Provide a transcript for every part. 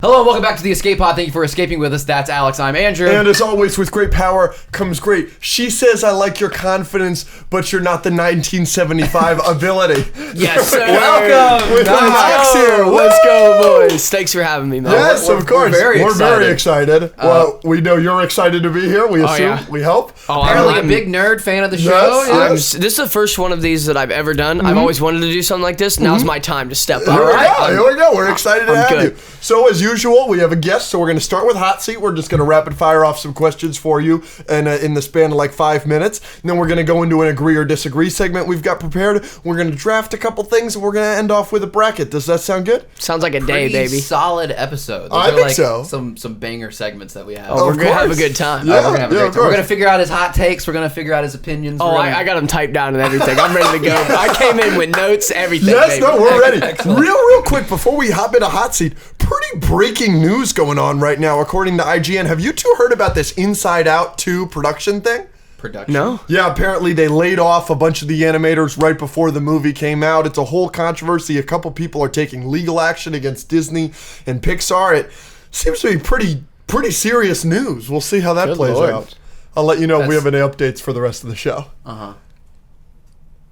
Hello and welcome back to the Escape Pod. Thank you for escaping with us. That's Alex. I'm Andrew. And as always, with great power comes great. She says, I like your confidence, but you're not the 1975 ability. Yes, sir. Welcome. With Knox here. Let's go, boys. Thanks for having me, man. Yes, of course. We're very excited. Well, we know you're excited to be here. We assume. yeah. We hope. Apparently a big nerd fan of the show. Yes. This is the first one of these that I've ever done. I've always wanted to do something like this. Now's my time to step up. Here we go. We're excited to have good. you. So as usual, we have a guest. So we're going to start with Hot Seat. We're just going to rapid fire off some questions for you and in the span of like 5 minutes. And then we're going to go into an agree or disagree segment we've got prepared. We're going to draft a couple things and we're going to end off with a bracket. Does that sound good? Sounds like a day, baby. Solid episode. I think so. Some banger segments that we have. We're going to have a good time. Yeah, We're gonna have a yeah, great of time. We're course. gonna figure out his hot takes. We're gonna figure out his opinions. I got them typed down and everything. I'm ready to go. I came in with notes, everything, Yes, baby. no, we're ready. Excellent. Real quick, before we hop into Hot Seat, pretty breaking news going on right now, according to IGN. Have you two heard about this Inside Out 2 production thing? production. No? Yeah, apparently they laid off a bunch of the animators right before the movie came out. It's a whole controversy. A couple people are taking legal action against Disney and Pixar. It seems to be pretty serious news. We'll see how that Good plays Lord. out. I'll let you know if we That's- have any updates for the rest of the show. Uh-huh.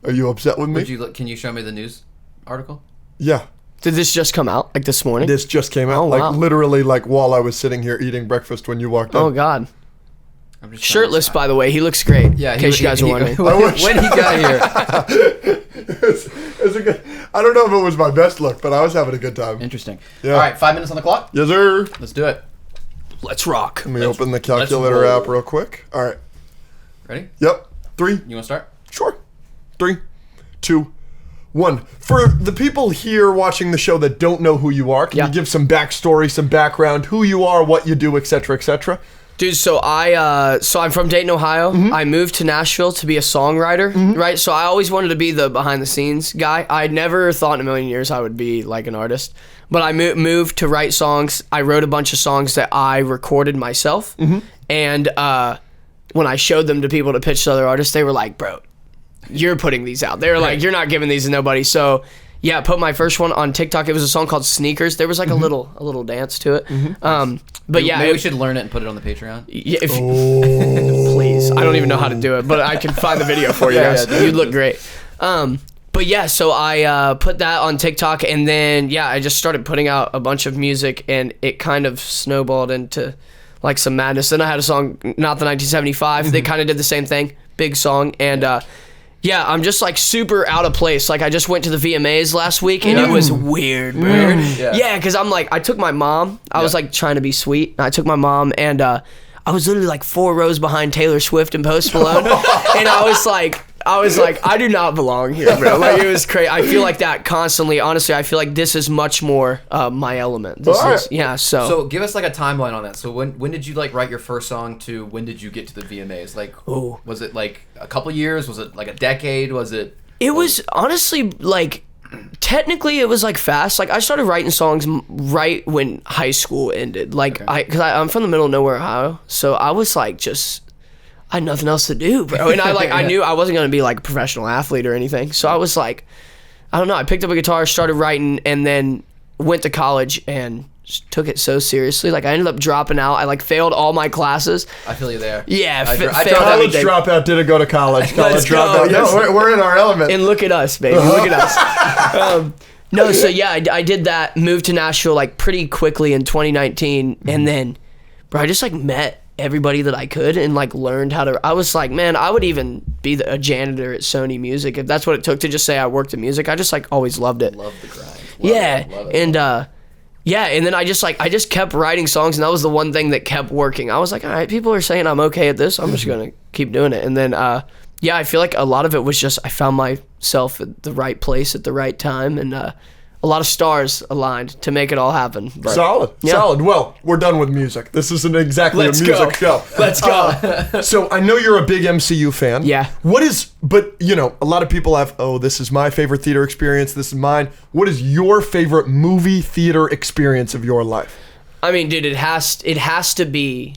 Are you upset with me? Can you show me the news article? Yeah. Did this just come out, like this morning? This just came out, Oh, wow. literally while I was sitting here eating breakfast when you walked in. Oh, God. I'm just Shirtless, by the way. He looks great. Yeah, in case you guys are wondering. I wish. when he got here. It's a good, I don't know if it was my best look, but I was having a good time. Interesting. Yeah. All right, 5 minutes on the clock. Yes, sir. Let's do it. Let's rock. Let me open the calculator roll. app real quick. All right. Ready? Yep. 3. You want to start? Sure. 3, 2, 1. For the people here watching the show that don't know who you are, can Yeah. you give some backstory, some background, who you are, what you do, etc., etc.? Dude, so I'm from Dayton, Ohio. I moved to Nashville to be a songwriter, right? So I always wanted to be the behind the scenes guy. I never thought in a million years I would be like an artist. But I moved to write songs. I wrote a bunch of songs that I recorded myself. And when I showed them to people to pitch to other artists, they were like, bro, you're putting these out. They were like, you're not giving these to nobody. So yeah, I put my first one on TikTok. It was a song called Sneakers. There was like a little dance to it. But yeah, Maybe we should learn it and put it on the Patreon. yeah, please. I don't even know how to do it, but I can find the video for you guys. Yeah, You'd look great. But yeah, so I put that on TikTok, and then yeah, I just started putting out a bunch of music, and it kind of snowballed into like some madness. Then I had a song, Not the 1975. They kind of did the same thing, big song, and yeah, I'm just like super out of place. Like I just went to the VMAs last week, and it was weird, bro. Yeah, because I'm like, I took my mom. I was like trying to be sweet. I took my mom, and I was literally like 4 rows behind Taylor Swift and Post Malone, and I was like, I do not belong here, bro. Like it was crazy. I feel like that constantly. Honestly, I feel like this is much more my element. This All right. is, yeah. So give us like a timeline on that. So when did you like write your first song to when did you get to the VMAs? Like, Ooh. was it like a couple years? Was it like a decade? Was it? It was honestly like, technically it was like fast. Like I started writing songs right when high school ended. Like because I'm from the middle of nowhere, Ohio. So I was like I had nothing else to do, bro. And I knew I wasn't gonna be like a professional athlete or anything. So I was like, I don't know. I picked up a guitar, started writing, and then went to college and just took it so seriously. Like I ended up dropping out. I like failed all my classes. I feel you there. Yeah, I failed dropped College everything. dropout didn't go to college. College go. dropout. Yes. No, we're in our element. And look at us, baby. Look at us. No, so yeah, I did that. Moved to Nashville like pretty quickly in 2019, and then, bro, I just like met everybody that I could and like learned how to. I was like, man, I would even be a janitor at Sony Music if that's what it took to just say I worked in music. I just like always loved it. Love the grind. Love it. And yeah, and then I just kept writing songs, and that was the one thing that kept working. I was like, all right, people are saying I'm okay at this. I'm just gonna keep doing it. And then yeah, I feel like a lot of it was just I found myself at the right place at the right time, and a lot of stars aligned to make it all happen. But, Solid. Yeah. Solid. Well, we're done with music. This isn't exactly Let's a music go. show. Let's go. So I know you're a big MCU fan. Yeah. But you know, a lot of people have, oh, this is my favorite theater experience. This is mine. What is your favorite movie theater experience of your life? I mean, dude, it has to be.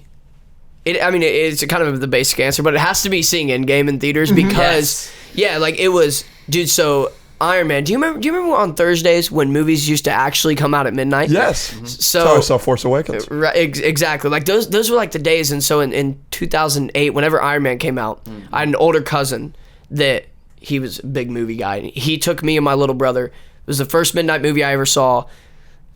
It's kind of the basic answer, but it has to be seeing Endgame in theaters because, yeah, like it was, dude. So Iron Man. Do you remember on Thursdays when movies used to actually come out at midnight? Yes. So That's how I saw Force Awakens. Right, exactly. Like those were like the days. And so in 2008, whenever Iron Man came out, I had an older cousin that he was a big movie guy. And he took me and my little brother. It was the first midnight movie I ever saw.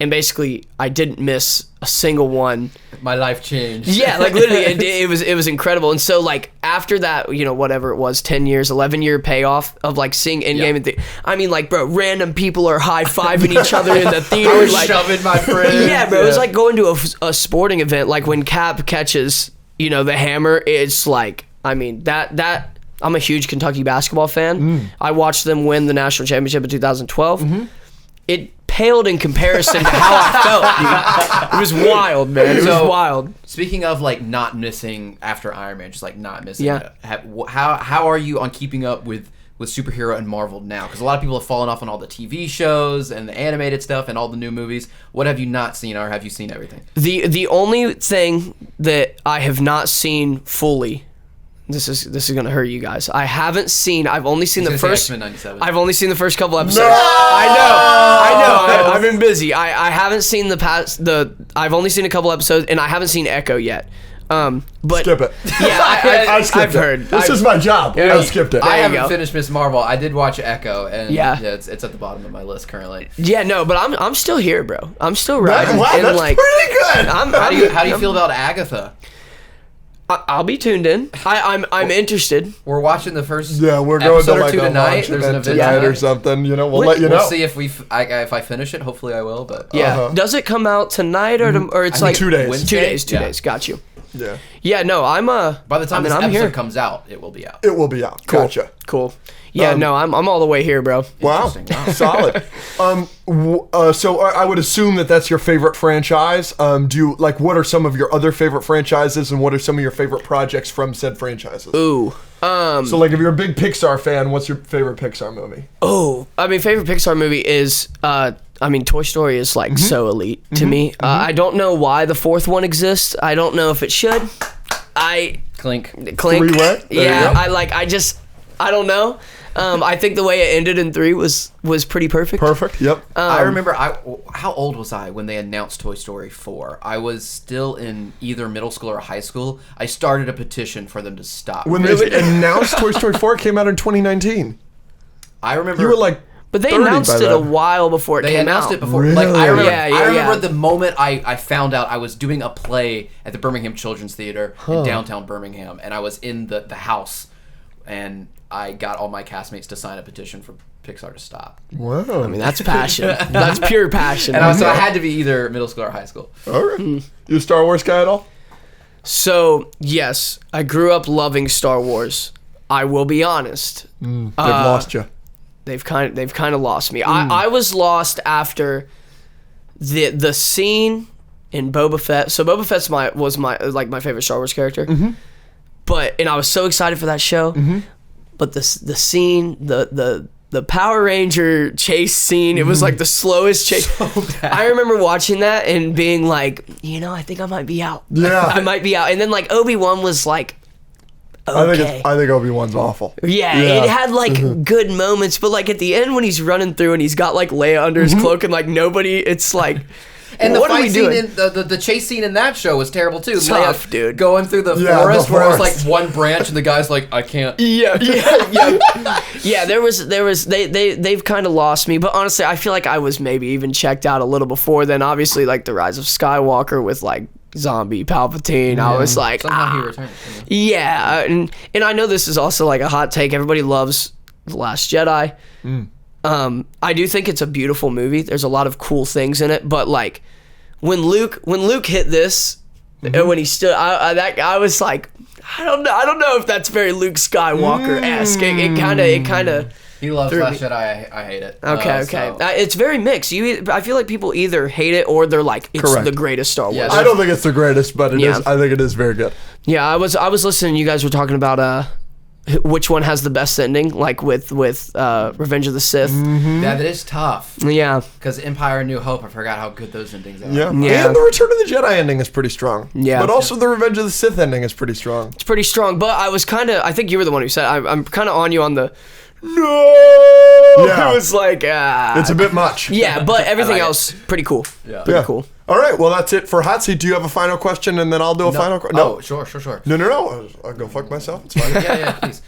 And basically, I didn't miss a single one. My life changed. Yeah, like literally, it was incredible. And so, like after that, whatever it was, 10 years, 11-year payoff of like seeing Endgame, and I mean, like, bro, random people are high fiving each other in the theater, I was like shoving my friends. Yeah, bro, it was like going to a sporting event. Like when Cap catches, the hammer. It's like, I mean, that. I'm a huge Kentucky basketball fan. I watched them win the national championship in 2012. It paled in comparison to how I felt, dude. It was wild, man. It was wild. Speaking of like not missing after Iron Man, just like not missing. Yeah. How are you on keeping up with superhero and Marvel now? Because a lot of people have fallen off on all the TV shows and the animated stuff and all the new movies. What have you not seen, or have you seen everything? The only thing that I have not seen fully. This is gonna hurt you guys. I've only seen the first. X-Men 97. I've only seen the first couple episodes. No! I know. I've been busy. I haven't seen I've only seen a couple episodes, and I haven't seen Echo yet. But Skip it. Yeah, I skipped I've it. head. This is my job. I skipped it. I you haven't go. finished Miss Marvel. I did watch Echo, and Yeah. it's at the bottom of my list currently. Yeah, no, but I'm still here, bro. I'm still riding. Wow, and that's like, pretty good. How do you feel about Agatha? I'll be tuned in. I'm interested. We're watching the first Yeah, we're going episode to or like two a tonight. launch There's an event event tonight tonight. or something. We'll let you know. We'll see if if I finish it. Hopefully, I will. But Yeah. Does it come out tonight or it's I like think 2 days. Wednesday? 2 days. 2 Yeah. days. Got you. Yeah. Yeah. No, I'm By the time this I'm episode here. comes out, it will be out. It will be out. Cool. Gotcha. Cool. Yeah. No, I'm all the way here, bro. Wow. Interesting. Wow. Solid. So I would assume that that's your favorite franchise. Do you what are some of your other favorite franchises, and what are some of your favorite projects from said franchises? Ooh. So if you're a big Pixar fan, what's your favorite Pixar movie? Oh, I mean, favorite Pixar movie is, Toy Story is like so elite to me. I don't know why the fourth one exists. I don't know if it should. Clink. Clink. Three what? There Yeah, you go. I don't know. I think the way it ended in 3 was pretty perfect. Perfect. Yep. I remember. How old was I when they announced Toy Story 4? I was still in either middle school or high school. I started a petition for them to stop. When they announced Toy Story 4, it came out in 2019. I remember You were like, But they 30 announced by it a then. while before it they came announced out. it before. Really? Like I remember. Yeah, I remember yeah. the moment I found out I was doing a play at the Birmingham Children's Theater in downtown Birmingham, and I was in the house, and I got all my castmates to sign a petition for Pixar to stop. wow. I mean, that's passion. That's pure passion. And so I had to be either middle school or high school. All right. You a Star Wars guy at all? So, yes, I grew up loving Star Wars. I will be honest. They've lost you. They've kind of lost me. I was lost after the scene in Boba Fett. So Boba Fett's was my favorite Star Wars character. And I was so excited for that show. But the scene, the Power Ranger chase scene, it was like the slowest chase. I remember watching that and being like, I think I might be out. Yeah. I might be out. And then like Obi-Wan was like, okay. I think Obi-Wan's awful. Yeah, it had like good moments, but like at the end when he's running through and he's got like Leia under his cloak and like nobody, it's like, And what the are we fight scene doing? in the chase scene in that show was terrible too. Tough, Leia dude. Going through the Yeah, forest the where it was forest. like one branch and the guy's like, I can't. Yeah. There was they've kind of lost me, but honestly, I feel like I was maybe even checked out a little before then. Obviously, like the Rise of Skywalker with like zombie Palpatine, I was like, Somehow he returned. yeah, and I know this is also like a hot take. Everybody loves The Last Jedi. I do think it's a beautiful movie. There's a lot of cool things in it, but like when Luke hit this, and when he stood, I was like, I don't know if that's very Luke Skywalker-esque. It kind of. He loves Threw Last me. Jedi. I hate it. Okay. So- It's very mixed. I feel like people either hate it or they're like, it's Correct. the greatest Star Wars. Yeah, I don't think it's the greatest, but it is. I think it is very good. Yeah, I was listening. You guys were talking about which one has the best ending, like with Revenge of the Sith. Yeah, that is tough. Yeah, Because Empire and New Hope, I forgot how good those endings are. Yeah. Yeah. And the Return of the Jedi ending is pretty strong. Yeah. But also the Revenge of the Sith ending is pretty strong. it's pretty strong. But I think you were the one who said I'm kind of on you on the no. Yeah. It was like, It's a bit much. yeah, but everything else pretty cool. Yeah. Pretty cool. All right, well, that's it for Hot Seat. Do you have a final question, and then I'll do a final question? Oh, sure. No. I'll go fuck myself. It's fine. Yeah, please.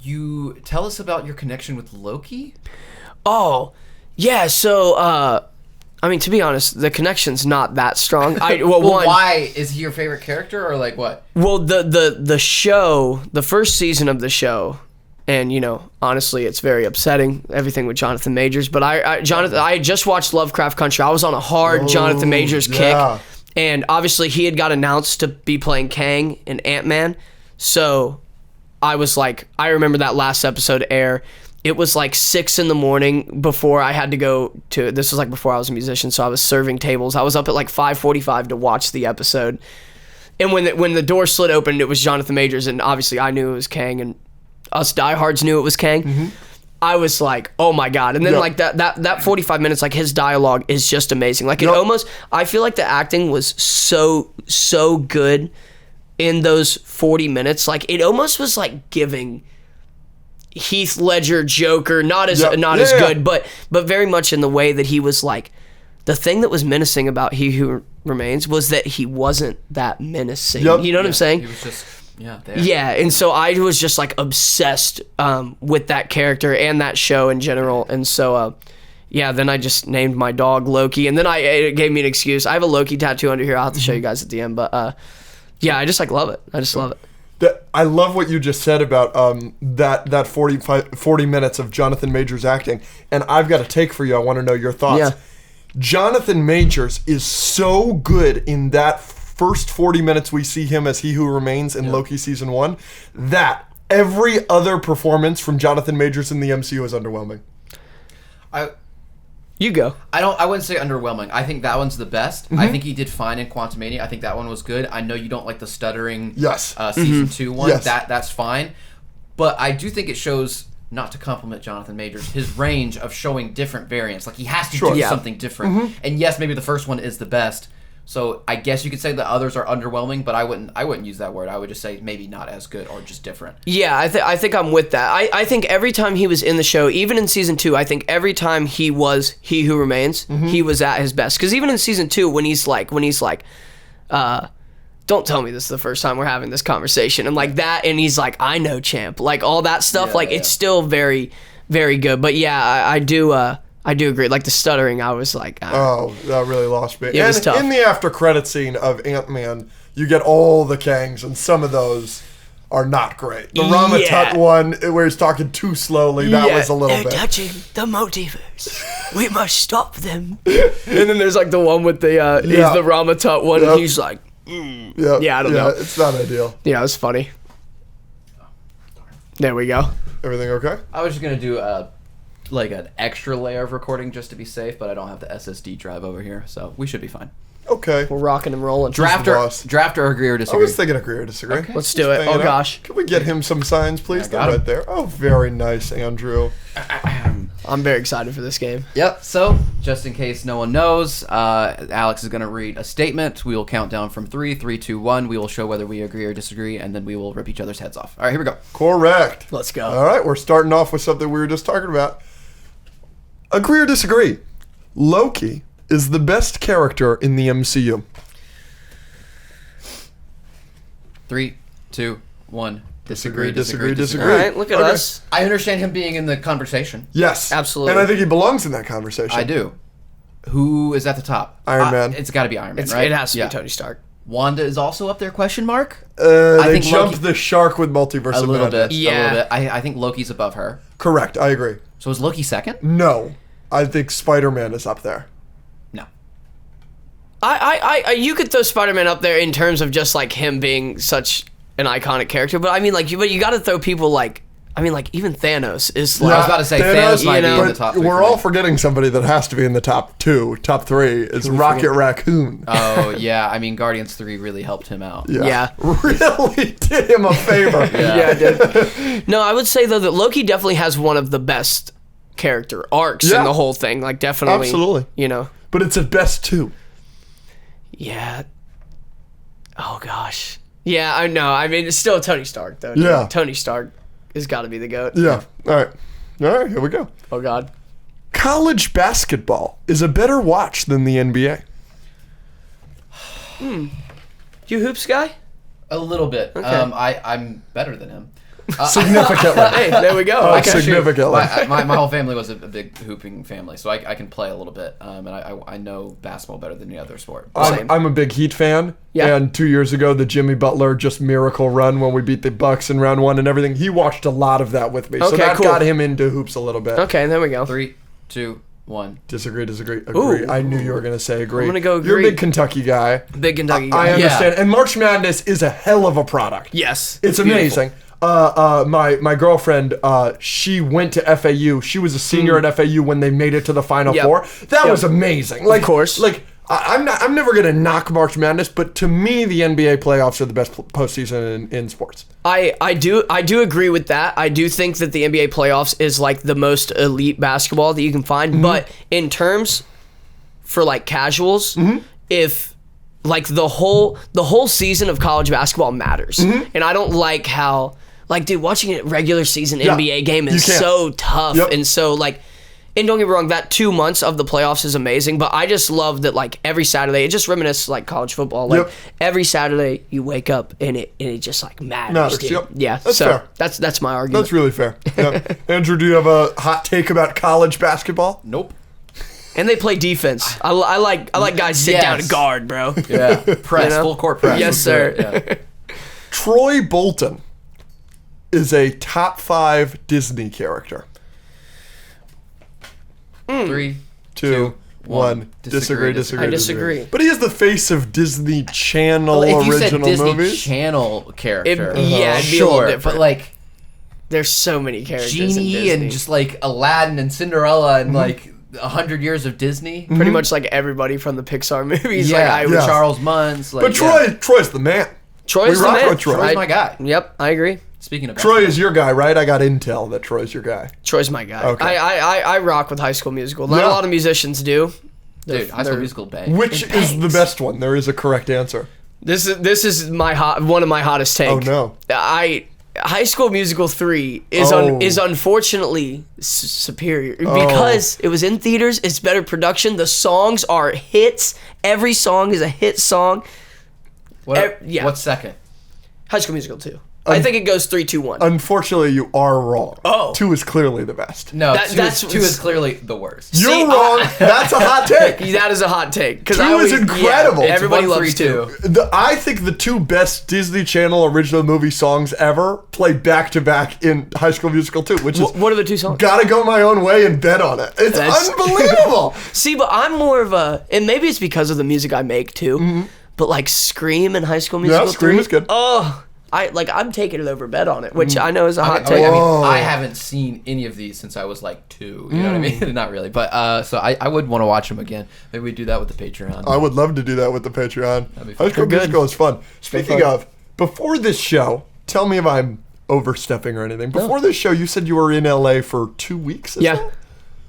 You tell us about your connection with Loki? Oh, yeah. So, I mean, to be honest, the connection's not that strong. Why is he your favorite character, or like what? Well, the show, the first season of the show, and honestly, it's very upsetting, everything with Jonathan Majors. But I just watched Lovecraft Country. I was on a hard Jonathan Majors kick, and obviously he had got announced to be playing Kang in Ant-Man. So I was like, I remember that last episode air. It was like 6 a.m. before I had to go to. This was like before I was a musician, so I was serving tables. I was up at like 5:45 to watch the episode, and when the door slid open, it was Jonathan Majors, and obviously I knew it was Kang, and us diehards knew it was Kang. Mm-hmm. I was like, oh my god! And then like that 45 minutes, like his dialogue is just amazing. Like it almost, I feel like the acting was so good in those 40 minutes. Like it almost was like giving Heath Ledger Joker, not as good, but very much in the way that he was like, the thing that was menacing about He Who Remains was that he wasn't that menacing. You know what I'm saying? He was just there. Yeah, and so I was just like obsessed with that character and that show in general, and so then I just named my dog Loki, and then it gave me an excuse. I have a Loki tattoo under here. I'll have to show you guys at the end, but I just like love it. I just love it. I love what you just said about that 40 minutes of Jonathan Majors acting, and I've got a take for you. I want to know your thoughts. Yeah. Jonathan Majors is so good in that first 40 minutes we see him as He Who Remains in Loki season 1 that every other performance from Jonathan Majors in the MCU is underwhelming. You go. I wouldn't say underwhelming. I think that one's the best. Mm-hmm. I think he did fine in Quantumania. I think that one was good. I know you don't like the stuttering season 2 one. Yes. That's fine. But I do think it shows, not to compliment Jonathan Majors, his range of showing different variants. Like he has to do something different. Mm-hmm. And yes, maybe the first one is the best. So I guess you could say the others are underwhelming, but I wouldn't use that word. I would just say maybe not as good or just different. Yeah, I think I'm with that. I think every time he was in the show, even in season 2, I think every time he was He Who Remains, he was at his best. Because even in season 2, when he's like, don't tell me this is the first time we're having this conversation, and like that, and he's like, I know, champ, like all that stuff, it's still very, very good. But yeah, I do agree. Like the stuttering, I was like, that really lost me. It was tough. In the after credit scene of Ant-Man, you get all the Kangs, and some of those are not great. The Rama Tut one, where he's talking too slowly, that was a little bit. They're touching the multiverse. We must stop them. And then there's like the one with the he's the Rama Tut one, and he's like, I don't know. It's not ideal. Yeah, it was funny. There we go. Everything okay? I was just gonna do like an extra layer of recording just to be safe, but I don't have the SSD drive over here, so we should be fine. Okay. We're rocking and rolling. Draft or agree or disagree? I was thinking agree or disagree. Okay. Let's do it. Oh gosh. Can we get him some signs, please? They're right there. Oh, very nice, Andrew. I'm very excited for this game. Yep. So, just in case no one knows, Alex is going to read a statement. We will count down from 3, 3, 2, 1. We will show whether we agree or disagree, and then we will rip each other's heads off. All right, here we go. Correct. Let's go. All right, we're starting off with something we were just talking about. Agree or disagree? Loki is the best character in the MCU. 3, 2, 1. Disagree. All All right, look at us. I understand him being in the conversation. Yes. Absolutely. And I think he belongs in that conversation. I do. Who is at the top? Iron Man. It's got to be Iron Man, right? It has to be Tony Stark. Wanda is also up there, question mark? They jumped the shark with Multiverse a of little Madness. bit. Yeah. A little bit. I think Loki's above her. Correct, I agree. So is Loki second? No. I think Spider-Man is up there. No. You could throw Spider-Man up there in terms of just like him being such an iconic character, but I mean, like, you got to throw people like, I mean, like, even Thanos is like. I was about to say Thanos might be in the top 3. We're all forgetting somebody that has to be in the top 2, top 3 is Rocket Raccoon. Oh yeah, I mean, Guardians 3 really helped him out. Yeah. Really did him a favor. Yeah, it did. No, I would say though that Loki definitely has one of the best character arcs in the whole thing. Like, definitely. Absolutely. You know. But it's at best 2. Yeah. Oh gosh. Yeah, I know. I mean, it's still Tony Stark though. Dude. Yeah. Tony Stark has got to be the GOAT. Yeah. All right, here we go. Oh, God. College basketball is a better watch than the NBA. You hoops guy? A little bit. Okay. I'm better than him. Significantly. Hey, there we go. Oh, Okay. significantly. My whole family was a big hooping family, so I can play a little bit, and I know basketball better than any other sport. Same. I'm a big Heat fan. Yeah. And 2 years ago, the Jimmy Butler just miracle run when we beat the Bucks in round 1 and everything, he watched a lot of that with me. So Okay, that cool. got him into hoops a little bit. Okay, there we go. 3, 2, 1. Disagree. Agree. Ooh. I knew you were going to say agree. I'm gonna go You're a agree. big Kentucky guy. Big Kentucky guy. I understand. And March Madness is a hell of a product. Yes. It's amazing. My girlfriend, she went to FAU. She was a senior at FAU when they made it to the Final Yep. Four. That Yep. was amazing. Like, Of course. Like, I'm never gonna knock March Madness, but to me, the NBA playoffs are the best postseason in sports. I do agree with that. I do think that the NBA playoffs is like the most elite basketball that you can find. But in terms for like casuals, if like the whole season of college basketball matters, and I don't like how like dude watching a regular season NBA game is you can't. so tough Yep. and so like. And don't get me wrong, that 2 months of the playoffs is amazing, but I just love that like every Saturday, it just reminisces like college football. Like Yep. every Saturday you wake up and it just like matters. Matters, Dude. yep. Yeah, That's so fair. that's my argument. That's really fair. Yeah. Andrew, do you have a hot take about college basketball? Nope. And they play defense. I like guys sit down and guard, bro. Yeah. Press. You know? Full court press. Yes, sir. Yeah. Troy Bolton is a top 5 Disney character. 3, 2, 1. Disagree. I disagree. But he is the face of Disney Channel Well, if you said original Disney movies. Channel character, Yeah, it'd be a little sure, different. but like There's so many characters in Genie Disney. and just like Aladdin and Cinderella and like 100 years of Disney. pretty much like everybody from the Pixar movies. Yeah, Like I yeah. Charles Muntz. Like, But Troy's the man. Troy's We the rock man. with Troy. Troy's my guy. Yep, I agree. Speaking of Troy is your guy, right? I got intel that Troy's your guy. Troy's my guy. Okay. I rock with High School Musical. Not Yeah. a lot of musicians do. dude, High School Musical bang. Which is the best one? There is a correct answer. This is one of my hottest takes. Oh, no. High School Musical 3 is Oh. is unfortunately superior because it was in theaters. It's better production. The songs are hits. Every song is a hit song. Yeah. What's second? High School Musical 2. I think it goes 3, 2, 1. Unfortunately, you are wrong. Oh. 2 is clearly the best. No, That- that's- two is clearly the worst. You're See, wrong. That's a hot take. That is a hot take. 2 is incredible. Yeah, everybody It's 1, loves 3, 2. I think the 2 best Disney Channel original movie songs ever play back to back in High School Musical 2, which is What are the 2 songs? Gotta Go My Own Way and Bet on It. It's That's- unbelievable. See, but I'm more of a, and maybe it's because of the music I make too. But like Scream and High School Musical Yeah, Scream 3, is good. Oh, I'm taking it over Bet on It, which I know is a hot I mean, take. Whoa. I haven't seen any of these since I was like 2. You know what I mean? Not really, but so I would want to watch them again. Maybe we do that with the Patreon. I would love to do that with the Patreon. be fun. High School Good. Musical is fun. Speaking fun. of, before this show, tell me if I'm overstepping or anything. Before this show, you said you were in LA for 2 weeks. Is Yeah. that?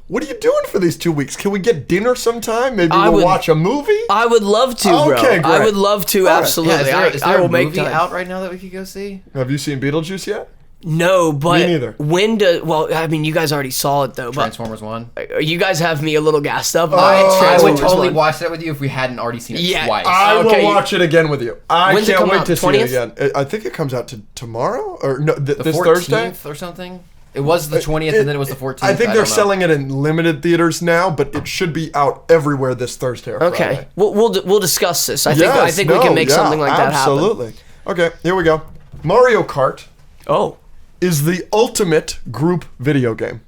What are you doing for these 2 weeks? Can we get dinner sometime? Maybe I we'll would- watch a movie? I would love to, bro. Okay, I great. would love to, All right. absolutely. Yeah, is there I will a make movie time. out right now that we could go see? Have you seen Beetlejuice yet? No, but Me neither. when do? Well, I mean, you guys already saw it though. But Transformers 1. you guys have me a little gassed up. I would Transformers totally 1. watch that with you if we hadn't already seen it Yeah, twice. I Okay. will watch it again with you. I When's it can't come wait out? to see it 20th? again. I think it comes out to tomorrow or no, the this 14th Thursday. or something. It was the 20th and then it was the 14th. I think they're don't know. selling it in limited theaters now, but it should be out everywhere this Thursday or Okay, Friday. we'll discuss this. I think we can make something like that happen. Absolutely. Okay, here we go. Mario Kart Oh, is the ultimate group video game.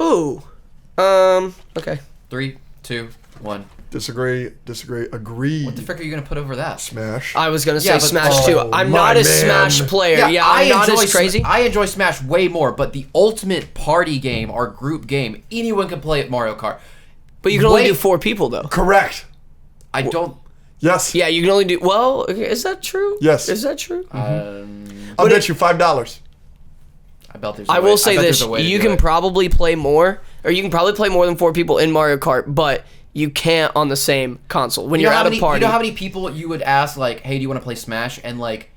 ooh, okay. 3, 2, 1. Disagree, agree. What the frick are you gonna put over that? Smash. I was gonna say Yeah, but- Smash too. Oh, I'm my not a man. Smash player. Yeah, I'm not as crazy. I enjoy Smash way more, but the ultimate party game or group game, anyone can play at Mario Kart. But you can only Wait. do 4 people though. Correct. I don't. Yes. Yeah, you can only do. Well, okay, is that true? Yes. Is that true? I'll bet you $5. I bet there's. I a way- will say bet this: there's a way to you do can it. probably play more, or you can probably play more than 4 people in Mario Kart, but you can't on the same console when You know you're how at many? a party. You know how many people you would ask like, "Hey, do you want to play Smash?" And like,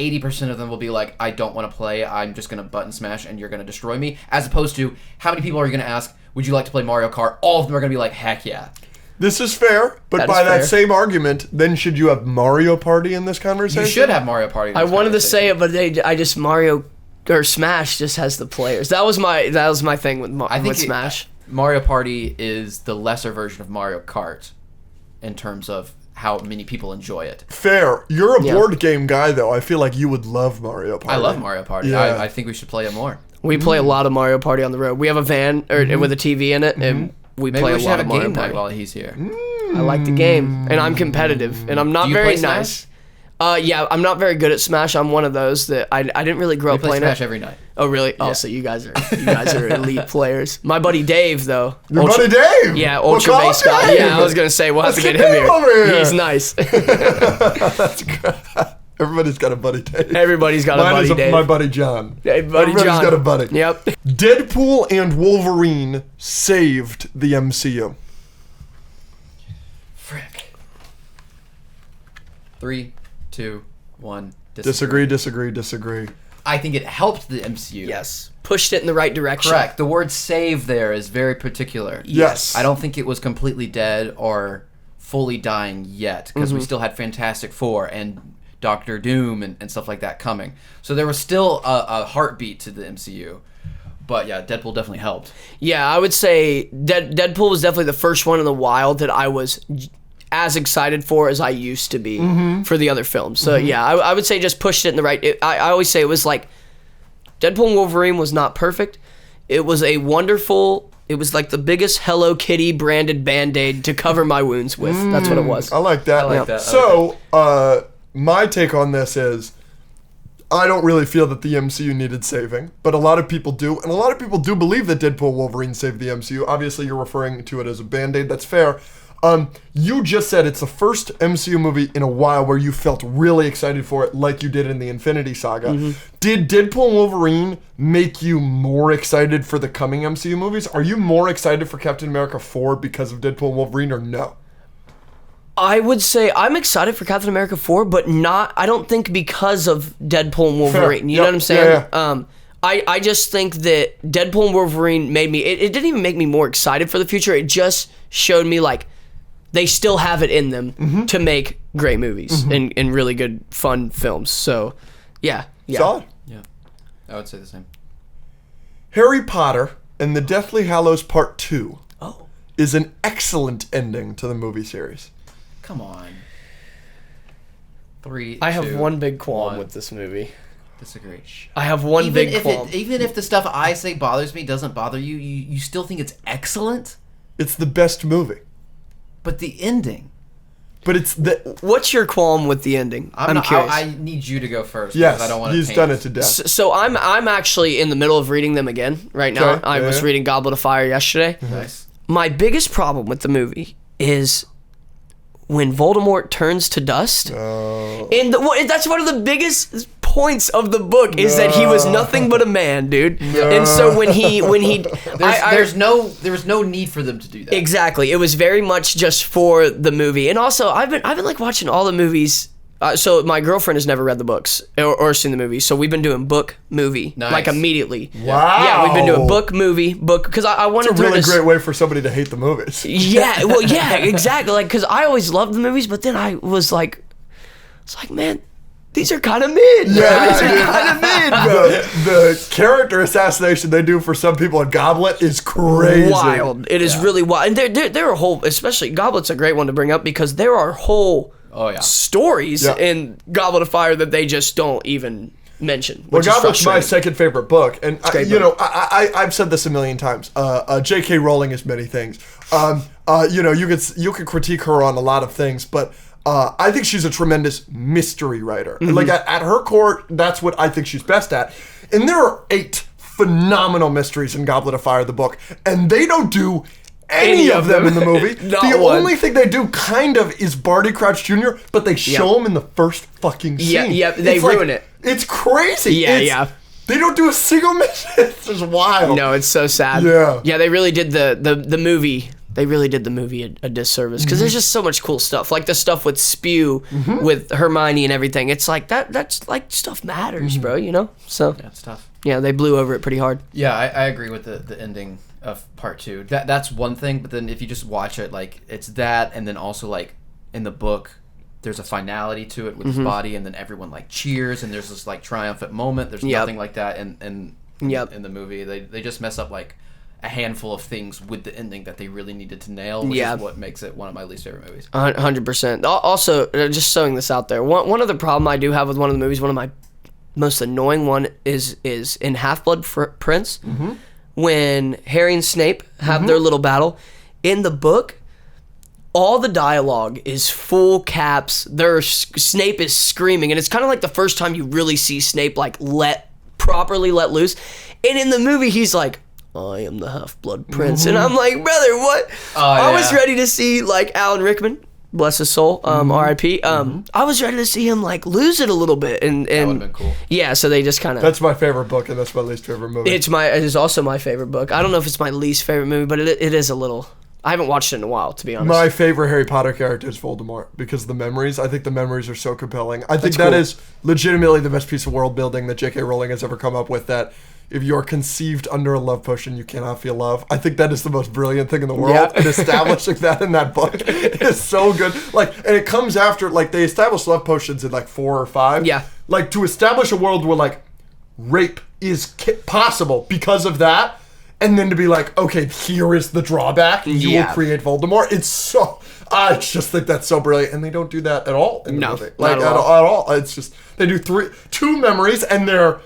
80% of them will be like, I don't want to play, I'm just going to button smash and you're going to destroy me. As opposed to, how many people are you going to ask, would you like to play Mario Kart? All of them are going to be like, heck yeah. This is fair, but by that same argument, then should you have Mario Party in this conversation? You should have Mario Party in this I wanted to say it, but I just Mario or Smash just has the players. That was my thing with Smash. Mario Party is the lesser version of Mario Kart in terms of how many people enjoy it. Fair. You're a board game guy, though. I feel like you would love Mario Party. I love Mario Party. Yeah. I think we should play it more. We play a lot of Mario Party on the road. We have a van with a TV in it, and we Maybe play we a should lot have of a Mario game night Party. while he's here. I like the game, and I'm competitive, and I'm not Do you very play nice. Smash? Yeah, I'm not very good at Smash. I'm one of those that I didn't really grow up We play playing Smash it. every night. Oh, really? Oh, so you guys are elite players. My buddy Dave, though. Your buddy Dave? Yeah, We'll Ultra call Bass him guy. Dave. Yeah, I was gonna say we'll have to Let's get get him Dave over here. He's nice. That's great. Everybody's got a buddy Dave. Everybody's got Mine a buddy is Dave. My buddy John. Hey, buddy Everybody's John. got a buddy. Yep. Deadpool and Wolverine saved the MCU. Frick. 3, 2, 1. Disagree. I think it helped the MCU. Yes. Pushed it in the right direction. Correct. The word save there is very particular. Yes. I don't think it was completely dead or fully dying yet, because we still had Fantastic Four and Doctor Doom and stuff like that coming. So there was still a heartbeat to the MCU. But yeah, Deadpool definitely helped. Yeah, I would say Deadpool was definitely the first one in the wild that I was as excited for as I used to be for the other films. So yeah, I would say just pushed it in the right. I always say it was like Deadpool and Wolverine was not perfect. It was a wonderful. It was like the biggest Hello Kitty branded Band-Aid to cover my wounds with. That's what it was. I like that. I like that. So, my take on this is, I don't really feel that the MCU needed saving, but a lot of people do, and a lot of people do believe that Deadpool and Wolverine saved the MCU. Obviously, you're referring to it as a Band-Aid. That's fair. You just said it's the first MCU movie in a while where you felt really excited for it, like you did in the Infinity Saga. Did Deadpool and Wolverine make you more excited for the coming MCU movies? Are you more excited for Captain America 4 because of Deadpool and Wolverine, or no? I would say I'm excited for Captain America 4, but I don't think because of Deadpool and Wolverine. Fair. You know what I'm saying? Yeah. I just think that Deadpool and Wolverine made me, it didn't even make me more excited for the future. It just showed me like they still have it in them to make great movies and really good, fun films. So, yeah. Solid. Yeah, I would say the same. Harry Potter and the Deathly Hallows Part 2 Oh. is an excellent ending to the movie series. Come on. 3, I have 2, one big qualm 1. with this movie. Disagree. I have one big qualm. Even if the stuff I say bothers me doesn't bother you, you still think it's excellent? It's the best movie. But the ending. But it's the... What's your qualm with the ending? I'm curious. I need you to go first. Yes, because I don't want he's done it to death. So I'm actually in the middle of reading them again right now. Okay, I was reading Goblet of Fire yesterday. Nice. My biggest problem with the movie is when Voldemort turns to dust. And that's one of the biggest points of the book is that he was nothing but a man, dude. And so when he there was no need for them to do that. Exactly. It was very much just for the movie. And also I've been like watching all the movies. So my girlfriend has never read the books or seen the movie, so we've been doing book movie Nice. like immediately. Wow. Yeah, we've been doing book movie because I wanted It's a to really great way for somebody to hate the movies. Yeah, well, yeah, exactly. Like, because I always loved the movies, but then I was like, it's like, man, these are kind of mid. Yeah, These are kind of mid, bro. The character assassination they do for some people in Goblet is crazy. Wild. It is really wild. And there are whole, especially Goblet's a great one to bring up because there are whole stories in Goblet of Fire that they just don't even mention. Well, Which is Goblet's my frustrating. second favorite book, and I've said this a million times. J.K. Rowling is many things. You could critique her on a lot of things, but I think she's a tremendous mystery writer. Like at her core, that's what I think she's best at. And there are 8 phenomenal mysteries in Goblet of Fire, the book, and they don't do any of them in the movie. The only thing they do kind of is Barty Crouch Jr., but they show him in the first fucking scene. Yeah, they ruin it. It's crazy. Yeah. They don't do a single mission. It's just wild. No, it's so sad. Yeah. Yeah, they really did the movie they really did the movie a disservice because there's just so much cool stuff, like the stuff with Spew, with Hermione and everything. It's like that's like stuff matters, bro. You know, so Yeah, it's tough. yeah, they blew over it pretty hard. Yeah, I agree with the ending of part 2. That's one thing, but then if you just watch it, like it's that, and then also like in the book, there's a finality to it with his body, and then everyone like cheers, and there's this like triumphant moment. There's nothing like that in the movie. They just mess up like a handful of things with the ending that they really needed to nail, which is what makes it one of my least favorite movies. 100%. Also, just throwing this out there, one other problem I do have with one of the movies, one of my most annoying one is in Half-Blood Prince, when Harry and Snape have their little battle. In the book, all the dialogue is full caps. Snape is screaming, and it's kind of like the first time you really see Snape like properly let loose. And in the movie, he's like, I am the Half-Blood Prince. And I'm like, brother, what? I was ready to see, like, Alan Rickman, bless his soul, R.I.P. I was ready to see him, like, lose it a little bit. And That would have been cool. Yeah, so they just kind of... That's my favorite book, and that's my least favorite movie. It is also my favorite book. I don't know if it's my least favorite movie, but it is a little... I haven't watched it in a while, to be honest. My favorite Harry Potter character is Voldemort because of the memories. I think the memories are so compelling. I think that is legitimately the best piece of world building that J.K. Rowling has ever come up with, that if you're conceived under a love potion, you cannot feel love. I think that is the most brilliant thing in the world, and establishing that in that book is so good. Like, and it comes after, like, they established love potions in, like, 4 or 5. Yeah. Like, to establish a world where, like, rape is possible because of that, and then to be like, okay, here is the drawback. You will create Voldemort. It's so... I just think that's so brilliant. And they don't do that at all in the movie. Like, not at all. It's just... They do 2 memories, and they're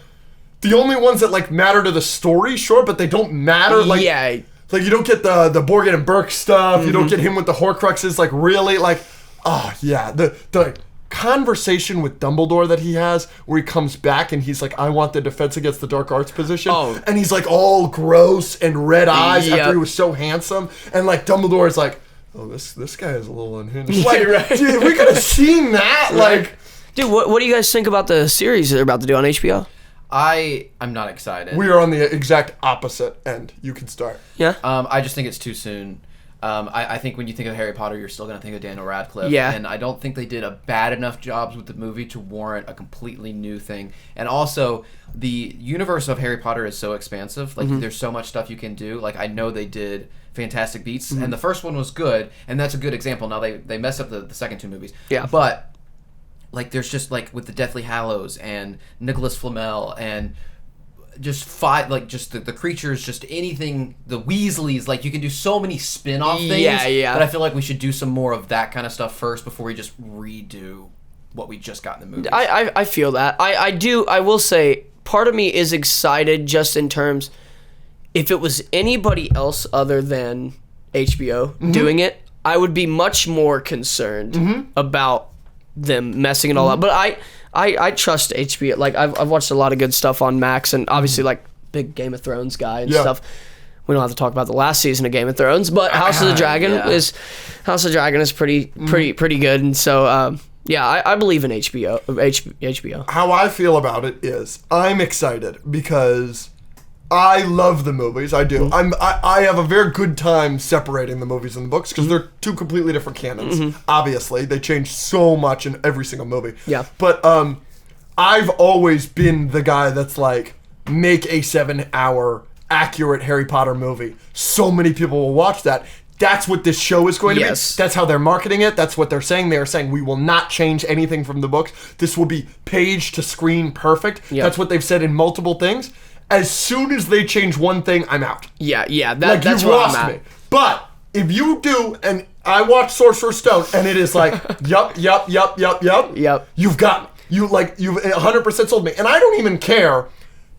the only ones that, like, matter to the story, sure, but they don't matter. Like, yeah. Like, you don't get the Borgin and Burke stuff. You don't get him with the Horcruxes. Like, really? Like, oh, yeah. The conversation with Dumbledore that he has, where he comes back and he's like, I want the Defense Against the Dark Arts position. Oh. And he's like all gross and red eyes after he was so handsome. And like Dumbledore is like, oh, this guy is a little unhinged. Like, dude, we could have seen that. Like, dude, what do you guys think about the series they're about to do on HBO? I'm not excited. We are on the exact opposite end. You can start. Yeah. I just think it's too soon. I think when you think of Harry Potter, you're still going to think of Daniel Radcliffe. Yeah. And I don't think they did a bad enough job with the movie to warrant a completely new thing. And also, the universe of Harry Potter is so expansive. Like, there's so much stuff you can do. Like, I know they did Fantastic Beasts, and the first one was good, and that's a good example. Now, they messed up the second 2 movies. Yeah. But, like, there's just, like, with the Deathly Hallows and Nicholas Flamel and... just the creatures, just anything, the Weasleys, like you can do so many spin-off things. Yeah. But I feel like we should do some more of that kind of stuff first before we just redo what we just got in the movies. I feel that. I will say, part of me is excited just in terms, if it was anybody else other than HBO doing it, I would be much more concerned about them messing it all up. But I trust HBO. Like, I've watched a lot of good stuff on Max, and obviously, like, big Game of Thrones guy and stuff. We don't have to talk about the last season of Game of Thrones, but House of the Dragon is pretty good. And so, I believe in HBO. How I feel about it is, I'm excited because I love the movies. I do. I have a very good time separating the movies and the books because they're 2 completely different canons. Obviously, they change so much in every single movie. Yeah. But I've always been the guy that's like, make a 7-hour accurate Harry Potter movie. So many people will watch that. That's what this show is going to be. That's how they're marketing it. That's what they're saying. They are saying, we will not change anything from the books. This will be page to screen perfect. That's what they've said in multiple things. As soon as they change one thing, I'm out. Yeah. That's you've lost me. But if you do, and I watch Sorcerer's Stone, and it is like, yup. You've got me. You've 100% sold me. And I don't even care.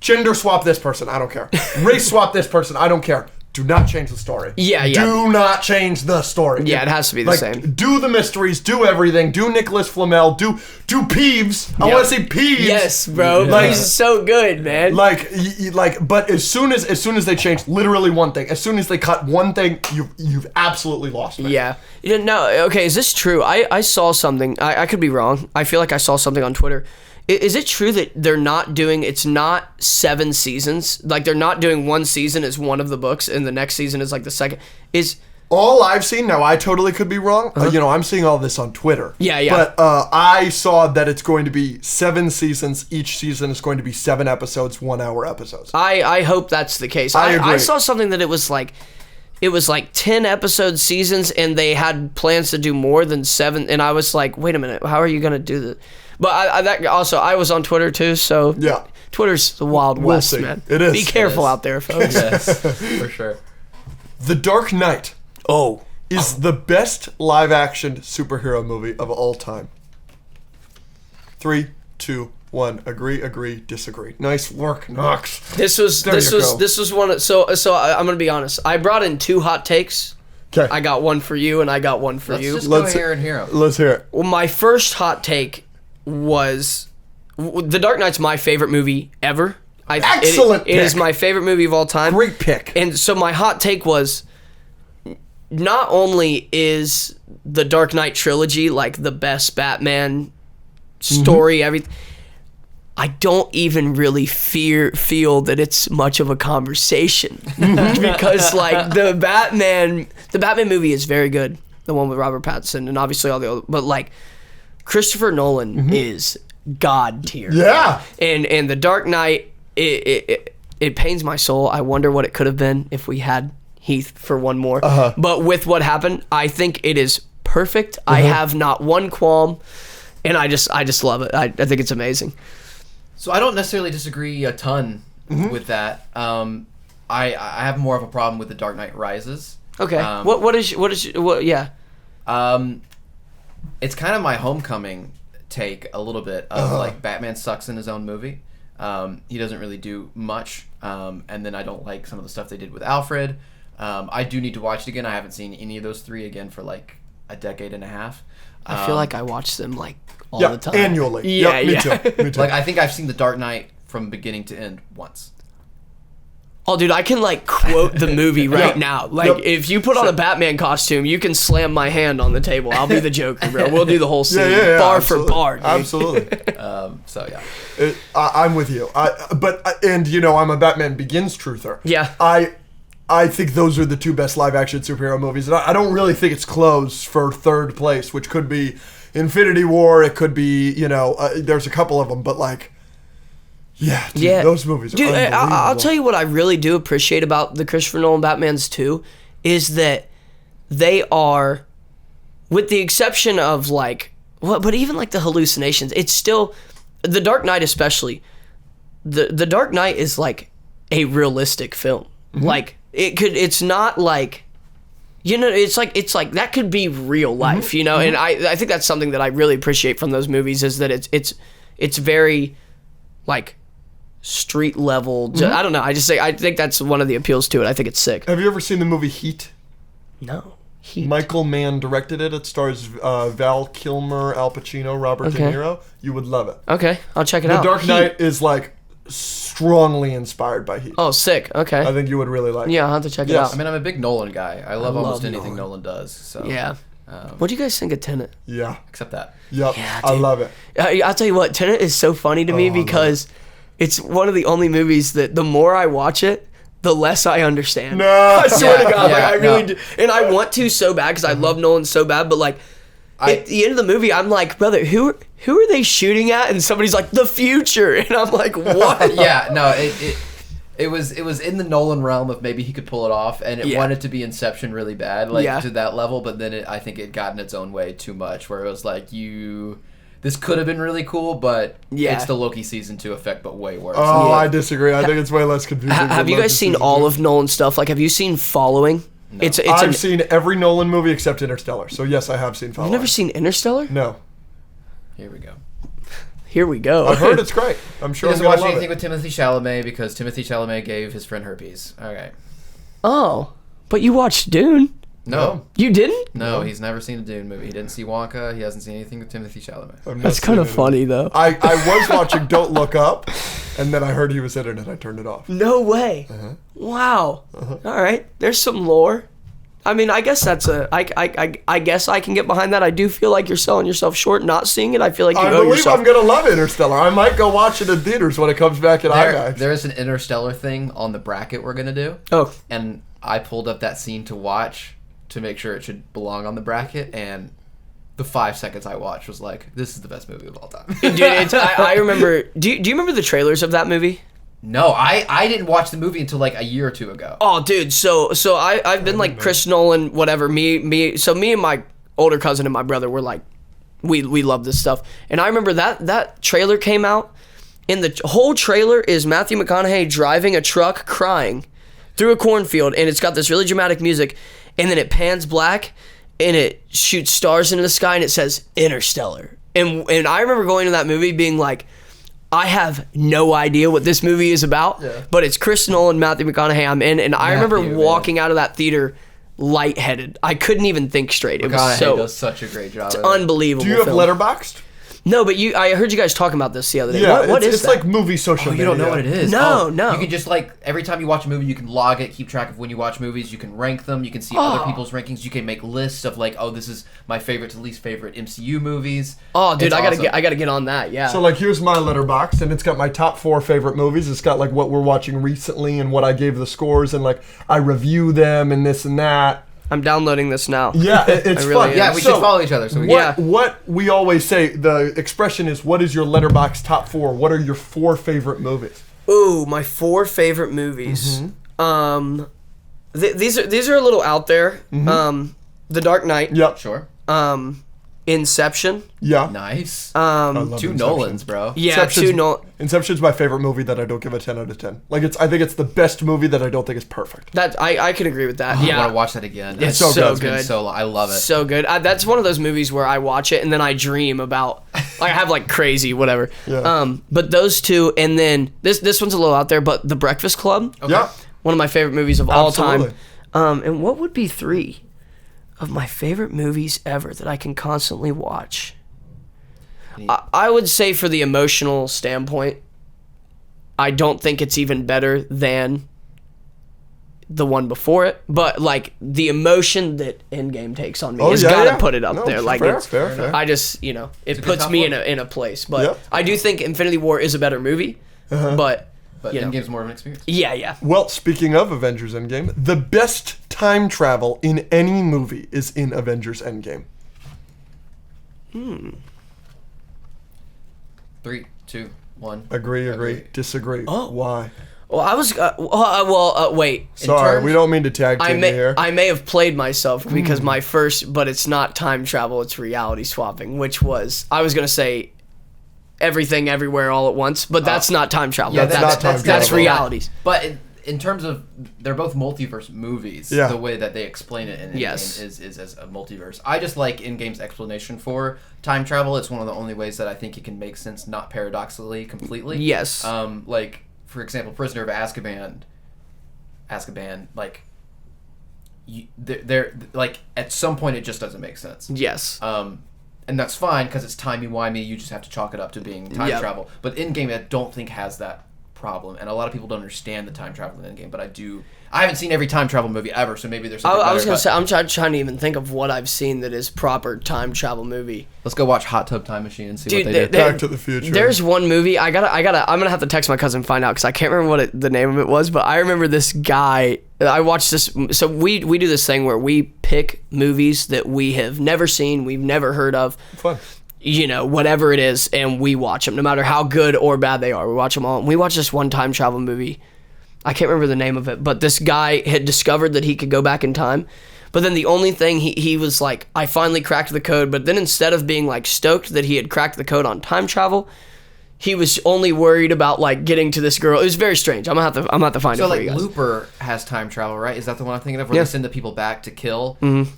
Gender swap this person. I don't care. Race swap this person. I don't care. Do not change the story. Yeah. Do not change the story. Yeah, it has to be the same. Do the mysteries. Do everything. Do Nicholas Flamel. Do Peeves. I want to see Peeves. Yes, bro. Peeves is so good, man. But as soon as they change literally one thing, as soon as they cut one thing, you've absolutely lost me. Yeah. No. Okay. Is this true? I saw something. I could be wrong. I feel like I saw something on Twitter. Is it true that they're not doing, it's not 7 seasons? Like, they're not doing one season as one of the books and the next season is like the second? All I've seen, now I totally could be wrong. I'm seeing all this on Twitter. Yeah. But I saw that it's going to be 7 seasons. Each season is going to be 7 episodes, 1 hour episodes. I hope that's the case. I agree. I saw something that it was like 10 episode seasons, and they had plans to do more than 7. And I was like, wait a minute, how are you gonna do this? But I was on Twitter too, so yeah. Twitter's the Wild West, see. man. It is. Be careful out there, folks. Yes, for sure. The Dark Knight is the best live action superhero movie of all time. 3, 2, 1. Agree, disagree. Nice work, Knox. This was one of, so I'm gonna be honest. I brought in 2 hot takes. Okay. I got one for you and I got one for Let's you. just go here and hear 'em. Let's hear it. Well, my first hot take was The Dark Knight's my favorite movie ever. Excellent It is pick. my favorite movie of all time. Great pick. And so my hot take was, not only is the Dark Knight trilogy like the best Batman story, everything, I don't even really feel that it's much of a conversation because like the Batman movie is very good, the one with Robert Pattinson and obviously all the other, but like Christopher Nolan is god tier. Yeah. And the Dark Knight, it pains my soul. I wonder what it could have been if we had Heath for one more. But with what happened, I think it is perfect. I have not one qualm, and I just love it. I think it's amazing. So I don't necessarily disagree a ton with that. I have more of a problem with The Dark Knight Rises. Okay. Yeah. It's kind of my homecoming take a little bit of like Batman sucks in his own movie. He doesn't really do much. And then I don't like some of the stuff they did with Alfred. I do need to watch it again. I haven't seen any of those 3 again for like a decade and a half. I feel like I watch them like all the time. Annually. Yeah, Me too. Like I think I've seen The Dark Knight from beginning to end once. Oh, dude, I can like quote the movie right now. Like, if you put on a Batman costume, you can slam my hand on the table. I'll be the Joker, bro. We'll do the whole scene, bar absolutely. for bar. Dude. Absolutely. So yeah. I'm with you. I'm a Batman Begins truther. Yeah. I think those are the 2 best live action superhero movies. And I don't really think it's close for 3rd place, which could be Infinity War. It could be, there's a couple of them, but like, yeah, dude, those movies are unbelievable. I'll tell you what I really do appreciate about the Christopher Nolan Batmans too, is that they are, with the exception of like, but even like the hallucinations, it's still, The Dark Knight especially, the Dark Knight is like a realistic film. Like, it's not like, it's like that could be real life, and I think that's something that I really appreciate from those movies, is that it's very like street level. I don't know. I think that's one of the appeals to it. I think it's sick. Have you ever seen the movie Heat? No. Heat. Michael Mann directed it. It stars Val Kilmer, Al Pacino, Robert De Niro. You would love it. Okay, I'll check it out. The Dark Knight is like strongly inspired by Heat. Oh, sick. Okay. I think you would really like it. Yeah, I'll have to check it out. I mean, I'm a big Nolan guy. I love almost anything Nolan does. So Yeah. What do you guys think of Tenet? Yeah. except that. Yep. Yeah, I dude. love it. I'll tell you what, Tenet is so funny to me because it's one of the only movies that the more I watch it, the less I understand. No. I swear to God, Yeah, like I really no. do. And I want to so bad because I love Nolan so bad, but like at the end of the movie, I'm like, brother, who are they shooting at? And somebody's like, the future. And I'm like, what? Yeah, no, it was in the Nolan realm of maybe he could pull it off, and it wanted to be Inception really bad, like to that level, but then I think it got in its own way too much, where it was like this could have been really cool, but it's the Loki season 2 effect, but way worse. Oh, I disagree. I think it's way less confusing. Have you guys seen all of Nolan's stuff? Like, have you seen Following? No. I've seen every Nolan movie except Interstellar. So yes, I have seen Following. You've never seen Interstellar? No. Here we go. Here we go. I've heard it's great. I'm He sure I'm doesn't gonna watch love anything it. with Timothy Chalamet because Timothy Chalamet gave his friend herpes. Okay. Oh, but you watched Dune. No. You didn't? No, he's never seen a Dune movie. He didn't see Wonka. He hasn't seen anything with Timothy Chalamet. I've not That's kind of seen it. funny, though. I was watching Don't Look Up, and then I heard he was in it, and I turned it off. No way. Wow. All right. There's some lore. I mean, I guess that's I guess I can get behind that. I do feel like you're selling yourself short not seeing it. I feel like you I owe believe yourself. I'm going to love Interstellar. I might go watch it in theaters when it comes back at IMAX. There's an Interstellar thing on the bracket we're going to do. Oh. And I pulled up that scene to watch, to make sure it should belong on the bracket, and the 5 seconds I watched was like, this is the best movie of all time. Dude, I remember. Do you remember the trailers of that movie? No, I didn't watch the movie until like a year or two ago. Oh, dude. So I've been like Chris Nolan, whatever. Me and my older cousin and my brother were like, we love this stuff. And I remember that trailer came out, and the whole trailer is Matthew McConaughey driving a truck crying through a cornfield, and it's got this really dramatic music, and then it pans black, and it shoots stars into the sky, and it says Interstellar. And I remember going to that movie being like, I have no idea what this movie is about, but it's Chris Nolan, Matthew McConaughey, I'm in, and I remember walking out of that theater lightheaded. I couldn't even think straight. It was does such a great job. It's unbelievable. Do you have film. Letterboxd? No, but I heard you guys talking about this the other day. Yeah, What is it's that? like movie social media. You don't know what it is? No. You can just like, every time you watch a movie, you can log it, keep track of when you watch movies, you can rank them, you can see other people's rankings, you can make lists of like, oh, this is my favorite to least favorite MCU movies. Oh, dude, It's awesome. I gotta get on that. Yeah. So like, here's my Letterboxd, and it's got my top 4 favorite movies. It's got like what we're watching recently and what I gave the scores, and like I review them and this and that. I'm downloading this now. Yeah, it's really fun. am. Yeah, we should follow each other. So we What we always say, the expression is, what is your Letterboxd top 4? What are your 4 favorite movies? Ooh, my 4 favorite movies. These are a little out there. The Dark Knight. Yep. Sure. Inception. Yeah. Nice. love Two Inception. Nolans, bro. Yeah, Inception's my favorite movie that I don't give a 10 out of 10. Like, I think it's the best movie that I don't think is perfect. That I can agree with that. I Yeah. want to watch that again. It's so good. It's been so long. I love it. So good. That's one of those movies where I watch it and then I dream about, like, I have like crazy whatever. Yeah. But those two, and then this one's a little out there, but The Breakfast Club. Okay. Yeah. One of my favorite movies of all Absolutely. time. And what would be 3 of my favorite movies ever that I can constantly watch? I would say, for the emotional standpoint, I don't think it's even better than the one before it, but like the emotion that Endgame takes on me has gotta put it up there. Like, fair. I just, it a good puts top me four. in a place. But Yep. I do think Infinity War is a better movie. But Endgame's more of an experience. yeah. Well, speaking of Avengers Endgame, the best time travel in any movie is in Avengers Endgame. 3, 2, 1. Agree. Disagree. Oh. Why? Well, I was. Wait. Sorry, we don't mean to tag team you here. I may have played myself because my first, but it's not time travel, it's reality swapping, which was, I was going to say Everything Everywhere All at Once, but that's not time travel. Yeah, that's travel. realities. But in terms of, they're both multiverse movies. Yeah. The way that they explain it in Endgame is as a multiverse. I just like Endgame's explanation for time travel. It's one of the only ways that I think it can make sense, not paradoxically, completely. Yes. Like, for example, Prisoner of Azkaban, like, they're like, at some point it just doesn't make sense. Yes. And that's fine because it's timey-wimey. You just have to chalk it up to being time travel. But Endgame, I don't think has that problem, and a lot of people don't understand the time travel in Endgame. But I haven't seen every time travel movie ever, so maybe there's something I was better, gonna say, I'm trying to even think of what I've seen that is proper time travel movie. Let's go watch Hot Tub Time Machine and see Dude, what they do. Back to the Future. There's one movie I'm gonna have to text my cousin and find out because I can't remember what the name of it was, but I remember this guy. I watched this. So we do this thing where we pick movies that we have never seen, we've never heard of. Fun. Whatever it is, and we watch them, no matter how good or bad they are. We watch them all. And we watched this one time travel movie. I can't remember the name of it, but this guy had discovered that he could go back in time. But then the only thing, he was like, I finally cracked the code. But then instead of being like stoked that he had cracked the code on time travel, he was only worried about like getting to this girl. It was very strange. I'm gonna have to find it So for like you guys. Looper has time travel, right? Is that the one I'm thinking of? Where Yeah. they send the people back to kill? Mm-hmm.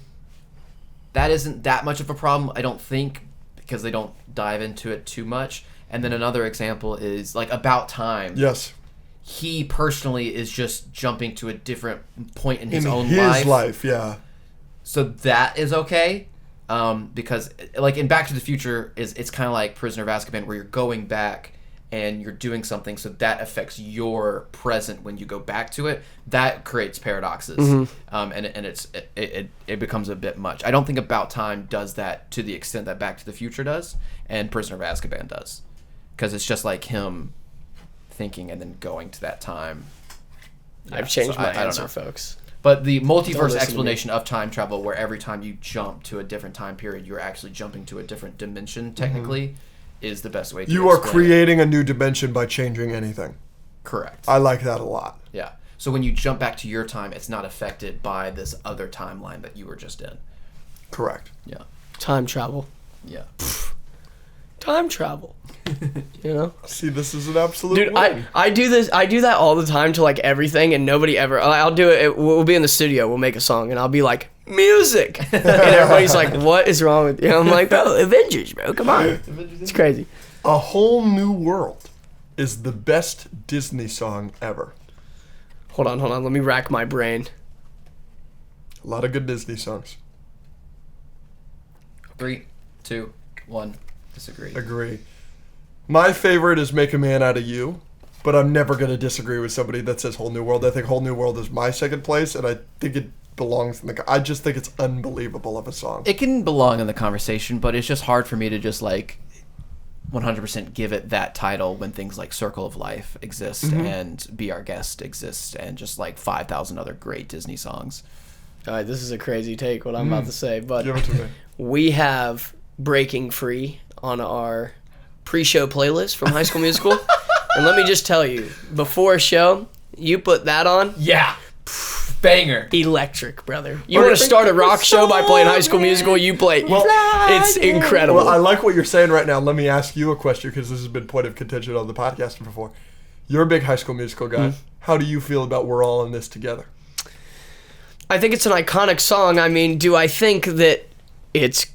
That isn't that much of a problem, I don't think, because they don't dive into it too much. And then another example is like About Time. Yes. He personally is just jumping to a different point in his In own his life, yeah. So that is okay. Because like in Back to the Future it's kind of like Prisoner of Azkaban, where you're going back and you're doing something, so that affects your present when you go back to it. That creates paradoxes. And it becomes a bit much. I don't think About Time does that to the extent that Back to the Future does and Prisoner of Azkaban does, because it's just like him thinking and then going to that time. I've changed my I don't answer, know. folks. But the Don't multiverse listen to explanation of time travel, where every time you jump to a different time period, you're actually jumping to a different dimension, technically, is the best way to You are explain it. creating a new dimension by changing anything. Correct. I like that a lot. Yeah. So when you jump back to your time, it's not affected by this other timeline that you were just in. Correct. Yeah. Time travel. Yeah. Time travel. You know? See, this is an absolute Dude, win. I do that all the time to like everything, and nobody ever. I'll do it. We'll be in the studio. We'll make a song, and I'll be like, music, and everybody's like, "What is wrong with you?" I'm like, "Bro, Avengers, bro, come on." It's crazy. A Whole New World is the best Disney song ever. Hold on. Let me rack my brain. A lot of good Disney songs. 3, 2, 1. Disagree. Agree. My favorite is Make a Man Out of You, but I'm never going to disagree with somebody that says Whole New World. I think Whole New World is my second place, and I think it belongs in the... I just think it's unbelievable of a song. It can belong in the conversation, but it's just hard for me to just like 100% give it that title when things like Circle of Life exist and Be Our Guest exists and just like 5,000 other great Disney songs. All right, this is a crazy take, what I'm about to say, but Give it to me. we have Breaking Free on our pre-show playlist from High School Musical. And let me just tell you, before a show, you put that on, Yeah. Banger. electric, brother. You want to start a rock show by playing High School Musical, you play. It's incredible. Well, I like what you're saying right now. Let me ask you a question, because this has been point of contention on the podcast before. You're a big High School Musical guy. How do you feel about We're All in This Together? I think it's an iconic song. I mean, do I think that it's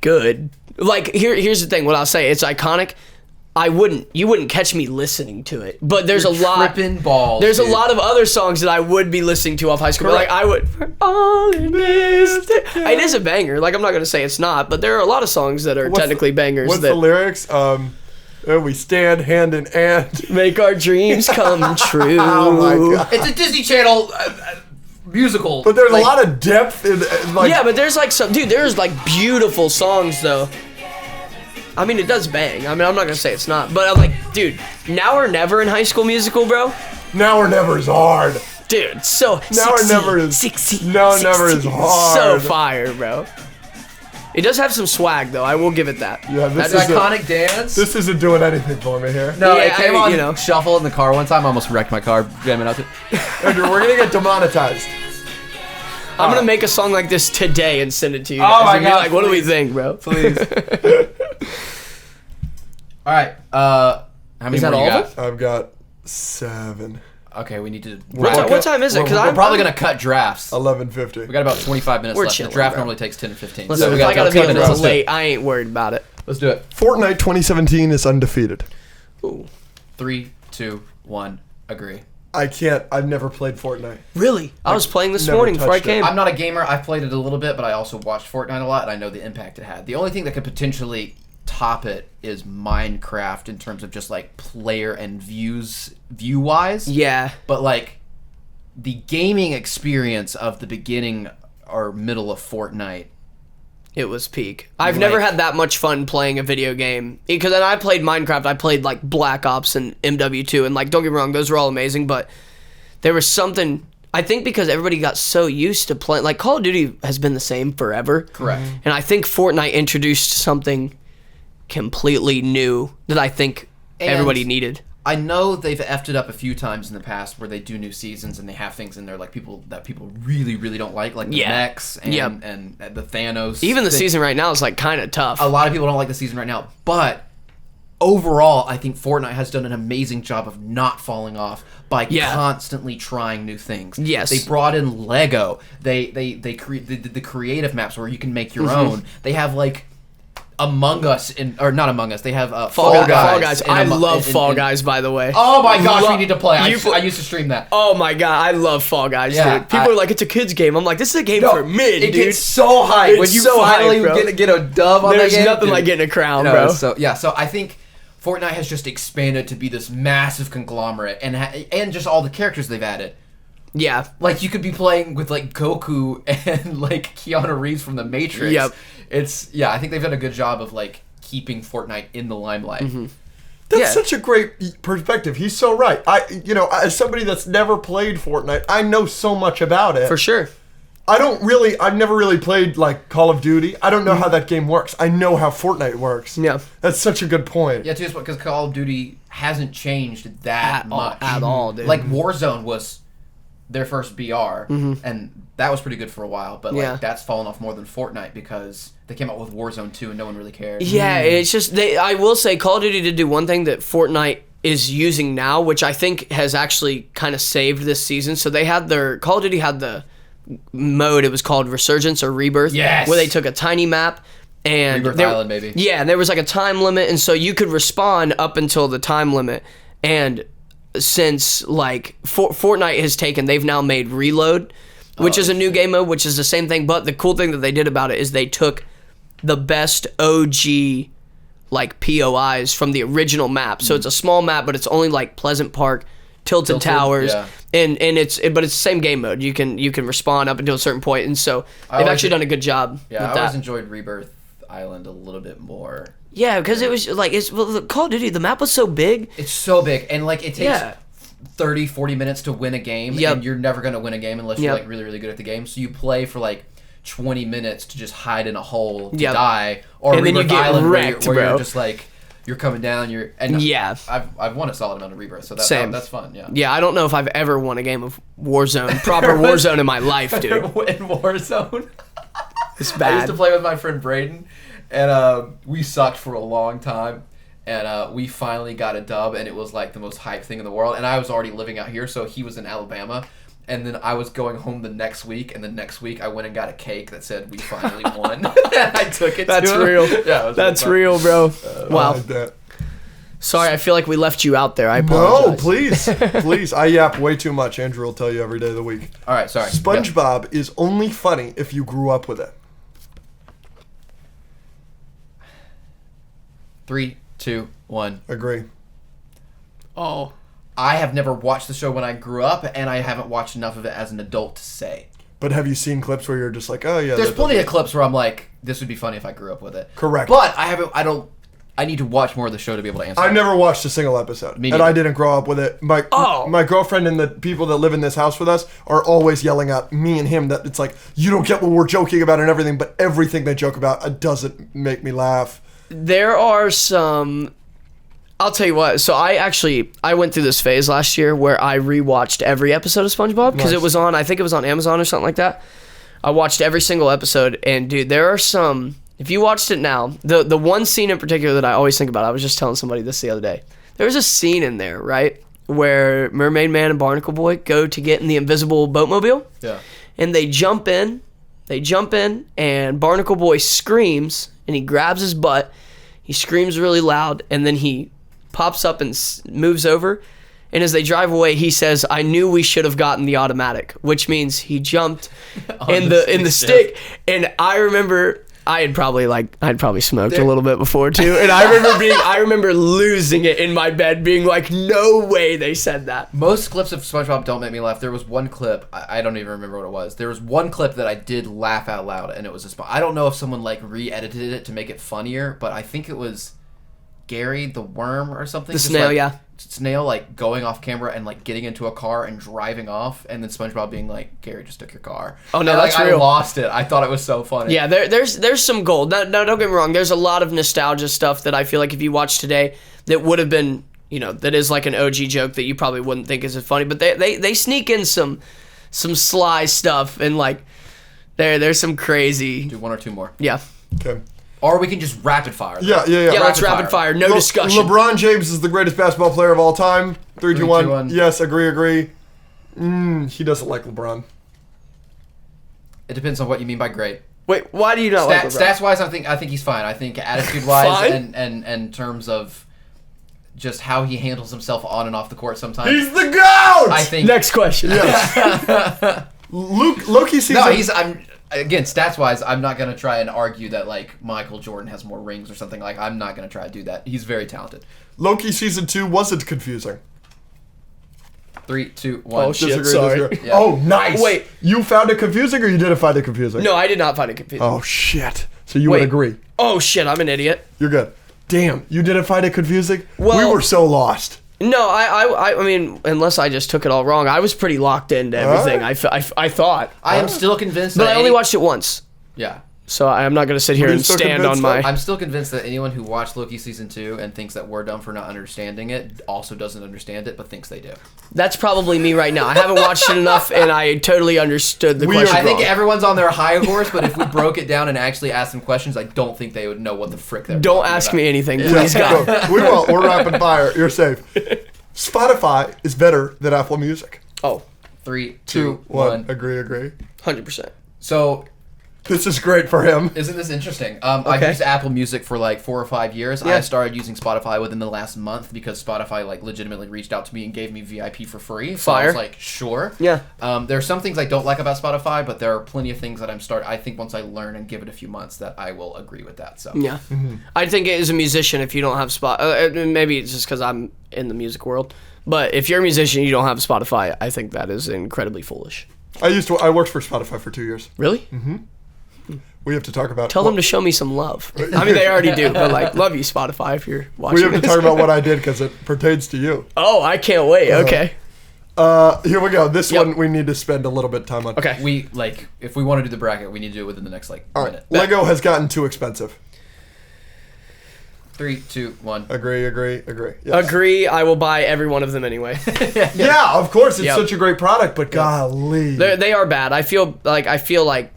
good? Like, here's the thing. What I'll say, it's iconic. You wouldn't catch me listening to it. But there's You're a lot. tripping balls, There's dude. a lot of other songs that I would be listening to off High School. Correct. Like I would. We're all in this. It is a banger. Like I'm not gonna say it's not, but there are a lot of songs that are technically bangers. What's that the lyrics? We stand hand in hand. make our dreams come true. Oh my God. It's a Disney Channel musical. But there's a lot of depth in like. Yeah, but there's like there's like beautiful songs though. I mean, it does bang. I mean, I'm not gonna say it's not, but I'm like, dude, Now or Never in High School Musical, bro. Now or Never is hard. Dude, so Now or Never is 16, Now or Never is hard. So fire, bro. It does have some swag though. I will give it that. Yeah, this That is iconic dance. This isn't doing anything for me here. No, Yeah, it came I mean, on you know. shuffle in the car one time. I almost wrecked my car jamming out to. Andrew, we're gonna get demonetized. I'm gonna make a song like this today and send it to you. Oh guys my and be God, like, what do we please. think, bro? Please. All right. How many Is that more you all got? of I've got 7. Okay, we need to. What time is it? Because We're probably gonna cut drafts. 11:50. We got about 25 minutes We're left. chilling, the draft bro. normally takes 10 to 15. Listen, so we if I gotta be a cut little Let's do it. late, I ain't worried about it. Let's do it. Fortnite 2017 is undefeated. Ooh. 3, 2, 1. Agree. I can't. I've never played Fortnite. Really? I was playing this never morning before I touched it. came. I'm not a gamer. I've played it a little bit, but I also watched Fortnite a lot, and I know the impact it had. The only thing that could potentially top it is Minecraft in terms of just like player and view wise. Yeah. But like the gaming experience of the beginning or middle of Fortnite. It was peak. I've never had that much fun playing a video game. Because I played Minecraft, I played like Black Ops and MW2, and like don't get me wrong, those were all amazing, but there was something, I think because everybody got so used to playing, like Call of Duty has been the same forever. Correct. And I think Fortnite introduced something completely new that I think everybody needed. I know they've effed it up a few times in the past where they do new seasons and they have things in there like people really, really don't like the mechs and, and the Thanos. Even the thing. season right now is like kind of tough. A lot of people don't like the season right now, but overall, I think Fortnite has done an amazing job of not falling off by constantly trying new things. Yes. They brought in Lego. They create the creative maps where you can make your own. They have like Among Us or not Among Us. They have Fall Guys. Fall Guys. in I Amo- love in- Fall in- Guys, by the way. Oh my gosh, we need to play. I You used to stream that. Oh my god, I love Fall Guys, Yeah, dude. People are like, it's a kid's game. I'm like, this is a game No, for mid, it dude. gets so hype when It's you so finally hype, bro. get a dub on There's that game. nothing dude. like getting a crown, No, bro. So I think Fortnite has just expanded to be this massive conglomerate, and just all the characters they've added. Yeah. Like you could be playing with like Goku and like Keanu Reeves from The Matrix. Yep. I think they've done a good job of like keeping Fortnite in the limelight. That's such a great perspective. He's so right. As somebody that's never played Fortnite, I know so much about it. For sure. I've never really played like Call of Duty. I don't know how that game works. I know how Fortnite works. Yeah. That's such a good point. Yeah, too, because Call of Duty hasn't changed that much. At all, dude. Like, Warzone was their first BR, and that was pretty good for a while, but like that's fallen off more than Fortnite because they came out with Warzone 2 and no one really cared. Yeah, it's just, I will say Call of Duty did do one thing that Fortnite is using now, which I think has actually kind of saved this season. So they had Call of Duty had the mode, it was called Resurgence or Rebirth, yes, where they took a tiny map and Rebirth Island, maybe. Yeah, and there was like a time limit, and so you could respawn up until the time limit. And since like Fortnite has taken, they've now made Reload, which is a new game mode, which is the same thing. But the cool thing that they did about it is they took the best OG like POIs from the original map. So it's a small map, but it's only like Pleasant Park, Tilted Towers, yeah. and it's the same game mode. You can respawn up until a certain point, and so they've actually done a good job. Yeah, with I always that. enjoyed Rebirth Island a little bit more. Yeah, because it was like the Call of Duty. The map was so big. It's so big, and like it takes 30, 40 minutes to win a game, and you're never gonna win a game unless you're like really, really good at the game. So you play for like 20 minutes to just hide in a hole to die, or and then you get Island wrecked, where bro. you're just like you're coming down. I've won a solid amount of Rebirth, so that's fun. Yeah. Yeah, I don't know if I've ever won a game of Warzone, proper Warzone in my life, dude. In Warzone, It's bad. I used to play with my friend Braden, and we sucked for a long time. And we finally got a dub, and it was like the most hype thing in the world. And I was already living out here, so he was in Alabama. And then I was going home the next week, and the next week I went and got a cake that said we finally won. And I took it That's to him. real. Yeah, That's real, bro. Wow. I like that. Sorry, I feel like we left you out there. I apologize. No, please. I yap way too much. Andrew will tell you every day of the week. All right, sorry. SpongeBob is only funny if you grew up with it. 3, 2, 1. Agree. Oh. I have never watched the show when I grew up, and I haven't watched enough of it as an adult to say. But have you seen clips where you're just like, oh yeah? There's plenty of clips where I'm like, this would be funny if I grew up with it. Correct. But I need to watch more of the show to be able to answer. I never watched a single episode, and I didn't grow up with it. My girlfriend and the people that live in this house with us are always yelling at me and him that it's like, you don't get what we're joking about and everything, but everything they joke about doesn't make me laugh. There are some... I'll tell you what. So I went through this phase last year where I rewatched every episode of SpongeBob because it was on, I think it was on Amazon or something like that. I watched every single episode, and dude, there are some... If you watched it now, the one scene in particular that I always think about, I was just telling somebody this the other day. There was a scene in there, right, where Mermaid Man and Barnacle Boy go to get in the invisible boatmobile. Yeah. And they jump in, and Barnacle Boy screams, and he grabs his butt. He screams really loud, and then he pops up and moves over. And as they drive away, he says, "I knew we should have gotten the automatic," which means he jumped in the stick. And I remember I'd probably smoked a little bit before too. And I remember losing it in my bed, being like, "No way they said that." Most clips of SpongeBob don't make me laugh. There was one clip, I don't even remember what it was. There was one clip that I did laugh out loud, and it was I don't know if someone like re-edited it to make it funnier, but I think it was Gary the Worm or something. The snail, yeah. Snail like going off camera and like getting into a car and driving off, and then SpongeBob being like, "Gary just took your car." Oh no, and, that's real. I lost it. I thought it was so funny. Yeah, there's some gold. No, don't get me wrong. There's a lot of nostalgia stuff that I feel like if you watch today, that would have been, that is like an OG joke that you probably wouldn't think is as funny. But they sneak in some sly stuff, and like there's some crazy. Do one or two more. Yeah. Okay. Or we can just rapid fire. Yeah. Let's rapid fire. No discussion. LeBron James is the greatest basketball player of all time. 3, 2, 1. Yes, agree. He doesn't like LeBron. It depends on what you mean by great. Wait, why do you not like LeBron? Stats wise, I think he's fine. I think attitude wise and in terms of just how he handles himself on and off the court sometimes. He's the GOAT! I think. Next question. Yes. Loki season. No, again, stats-wise, I'm not going to try and argue that, like, Michael Jordan has more rings or something. Like, I'm not going to try to do that. He's very talented. Loki season 2 wasn't confusing. 3, 2, 1. Oh, shit, sorry. Yeah. Oh, nice. Wait. You found it confusing or you didn't find it confusing? No, I did not find it confusing. Oh, shit. So you would agree. Oh, shit, I'm an idiot. You're good. Damn, you didn't find it confusing? Well- we were so lost. No, I mean, unless I just took it all wrong, I was pretty locked into everything. I thought. I am still convinced But that I only watched it once. Yeah. So I'm not going to sit here Are you and still stand on convinced, my... though? I'm still convinced that anyone who watched Loki season 2 and thinks that we're dumb for not understanding it also doesn't understand it, but thinks they do. That's probably me right now. I haven't watched it enough, and I totally understood the We question. are I think wrong. everyone's on their high horse, but if we broke it down and actually asked them questions, I don't think they would know what the frick they're Don't talking ask about. me anything, Yeah, please, God. go. We won't. We're rapid fire. You're safe. Spotify is better than Apple Music. Oh, 3, 2, 1. 1. Agree. 100%. So, This is great for him. isn't this interesting? I've Okay. used Apple Music for like 4 or 5 years. Yeah. I started using Spotify within the last month because Spotify like legitimately reached out to me and gave me VIP for free. So I Fire. was like, sure. Yeah. There are some things I don't like about Spotify, but there are plenty of things that I think once I learn and give it a few months that I will agree with that. So Yeah. I think as a musician, if you don't have maybe it's just because I'm in the music world, but if you're a musician and you don't have Spotify, I think that is incredibly foolish. I worked for Spotify for 2 years. Really? We have to talk about. Tell them to show me some love. I mean, they already do, but like, love you, Spotify, if you're watching. We have to this. talk about what I did because it pertains to you. Oh, I can't wait. Okay. Here we go. This Yep. one we need to spend a little bit of time on. Okay. we like if we want to do the bracket, we need to do it within the next like All right. minute. Lego has gotten too expensive. 3, 2, 1. Agree. Yes. Agree. I will buy every one of them anyway. Yeah, of course. It's Yep. such a great product, but golly. They are bad. I feel like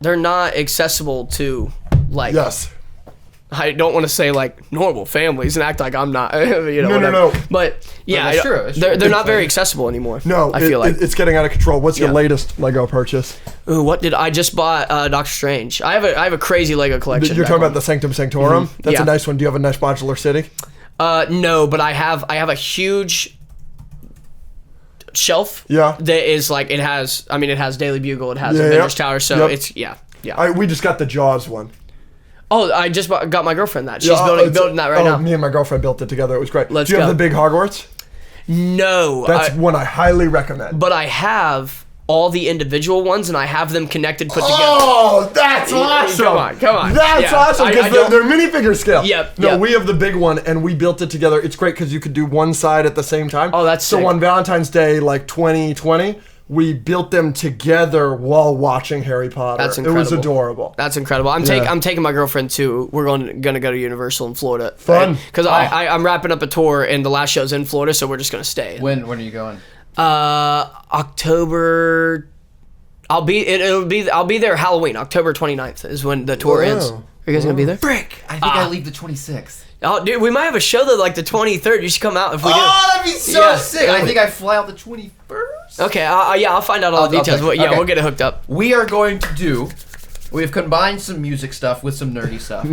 they're not accessible to like. Yes. I don't want to say like normal families and act like I'm not. You know. No, whatever. no. But yeah, that's true, it's they're true. not very accessible anymore. No, I feel like. it's getting out of control. What's your Yeah. latest Lego purchase? Ooh, what did I just bought? Doctor Strange. I have a crazy Lego collection. You're back talking home. about the Sanctum Sanctorum? That's Yeah. a nice one. Do you have a nice modular city? No, but I have a huge shelf. Yeah. That is like it has Daily Bugle, it has Yeah, Avengers yep. Tower, so Yep. it's yeah. We just got the Jaws one. Oh, I just got my girlfriend that. She's Yeah, building that right now. Me and my girlfriend built it together. It was great. Let's Do you have go. the big Hogwarts? No, That's one I highly recommend. but I have all the individual ones, and I have them connected, put together. Oh, that's awesome! Come on. That's Yeah. awesome I because don't- they're minifigure scale. Yep, No, yep. we have the big one, and we built it together. It's great because you could do one side at the same time. Oh, that's so sick. on Valentine's Day, like 2020, we built them together while watching Harry Potter. That's It was incredible. adorable. That's incredible. I'm taking my girlfriend to. We're gonna go to Universal in Florida. Fun. Because I'm wrapping up a tour, and the last show's in Florida, so we're just gonna stay. When are you going? October. I'll be there Halloween. October 29th is when the tour ends. Wow. Are you guys gonna be there? Frick! I think I leave the 26th. Oh, dude, we might have a show that like the 23rd. You should come out if we do. Oh, that'd be so Yeah. sick! I think I fly out the 21st. Okay, I'll find out all the I'll details. text you. Yeah, Okay. we'll get it hooked up. We are going to do. We've combined some music stuff with some nerdy stuff.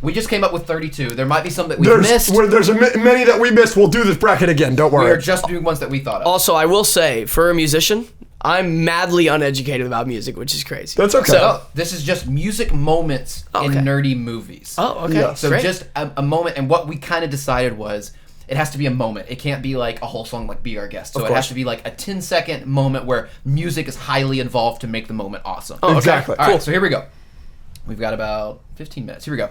We just came up with 32. There might be some that we missed. There's many that we missed. We'll do this bracket again. Don't We worry. are just doing ones that we thought of. Also, I will say, for a musician, I'm madly uneducated about music, which is crazy. That's okay. So this is just music moments in Okay. nerdy movies. Oh, okay. Yeah. So Great. just a moment, and what we kind of decided was it has to be a moment. It can't be like a whole song like Be Our Guest. So it has course. to be like a 10-second moment where music is highly involved to make the moment awesome. Oh, okay. Exactly. All right, Cool. so here we go. We've got about 15 minutes. Here we go.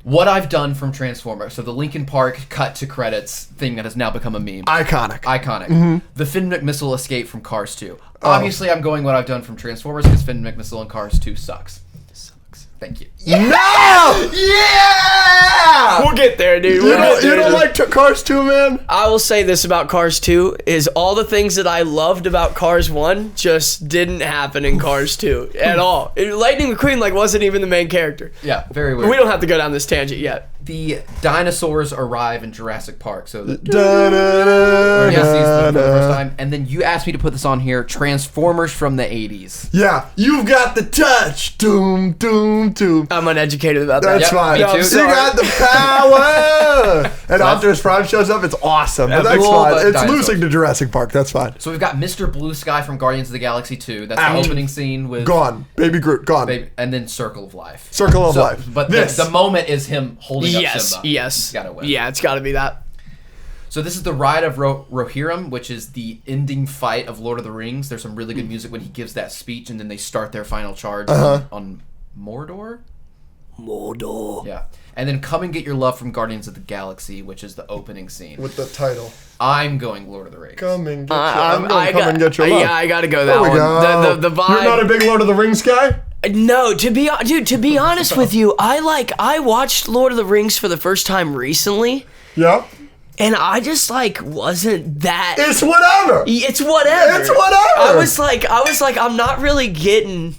What I've done from Transformers. So the Linkin Park cut to credits thing that has now become a meme. Iconic. Iconic. The Finn McMissile escape from Cars 2. Obviously, I'm going what I've done from Transformers because Finn McMissile in Cars 2 sucks. Thank you. No! Yeah! We'll get there, dude. You We'll get there, don't dude. like Cars 2, man? I will say this about Cars 2 is all the things that I loved about Cars 1 just didn't happen in Cars 2 at all. Lightning McQueen wasn't even the main character. Yeah, very weird. We don't have to go down this tangent yet. The dinosaurs arrive in Jurassic Park. So the Da-da-da, yes, these for the da-da. first time. And then you asked me to put this on here. Transformers from the 80s. Yeah, you've got the touch. Doom, doom, doom. I'm uneducated about that. That's Yep, fine. me too. You Sorry. got the power. And Optimus Prime shows up. It's awesome. But that's cool, fine. but It's dinosaurs. losing to Jurassic Park. That's fine. So we've got Mr. Blue Sky from Guardians of the Galaxy 2. That's Out. the opening scene with Gone. Baby Groot. Gone. and then Circle of Life. Circle of So- Life. But this. the moment is him holding up Yes, Simba. yes. He's gotta win. Yeah, it's got to be that. So this is the Ride of Rohirrim, which is the ending fight of Lord of the Rings. There's some really good music when he gives that speech, and then they start their final charge on Mordor. Mordor. Yeah. And then Come and Get Your Love from Guardians of the Galaxy, which is the opening scene. With the title. I'm going Lord of the Rings. Come and get your I'm going Come and Get Your Love. Yeah, I gotta go that one. The vibe. You're not a big Lord of the Rings guy? No, to be honest with you, I watched Lord of the Rings for the first time recently. Yeah. And I just wasn't that. It's whatever. It's whatever. It's whatever. I was like, I'm not really getting.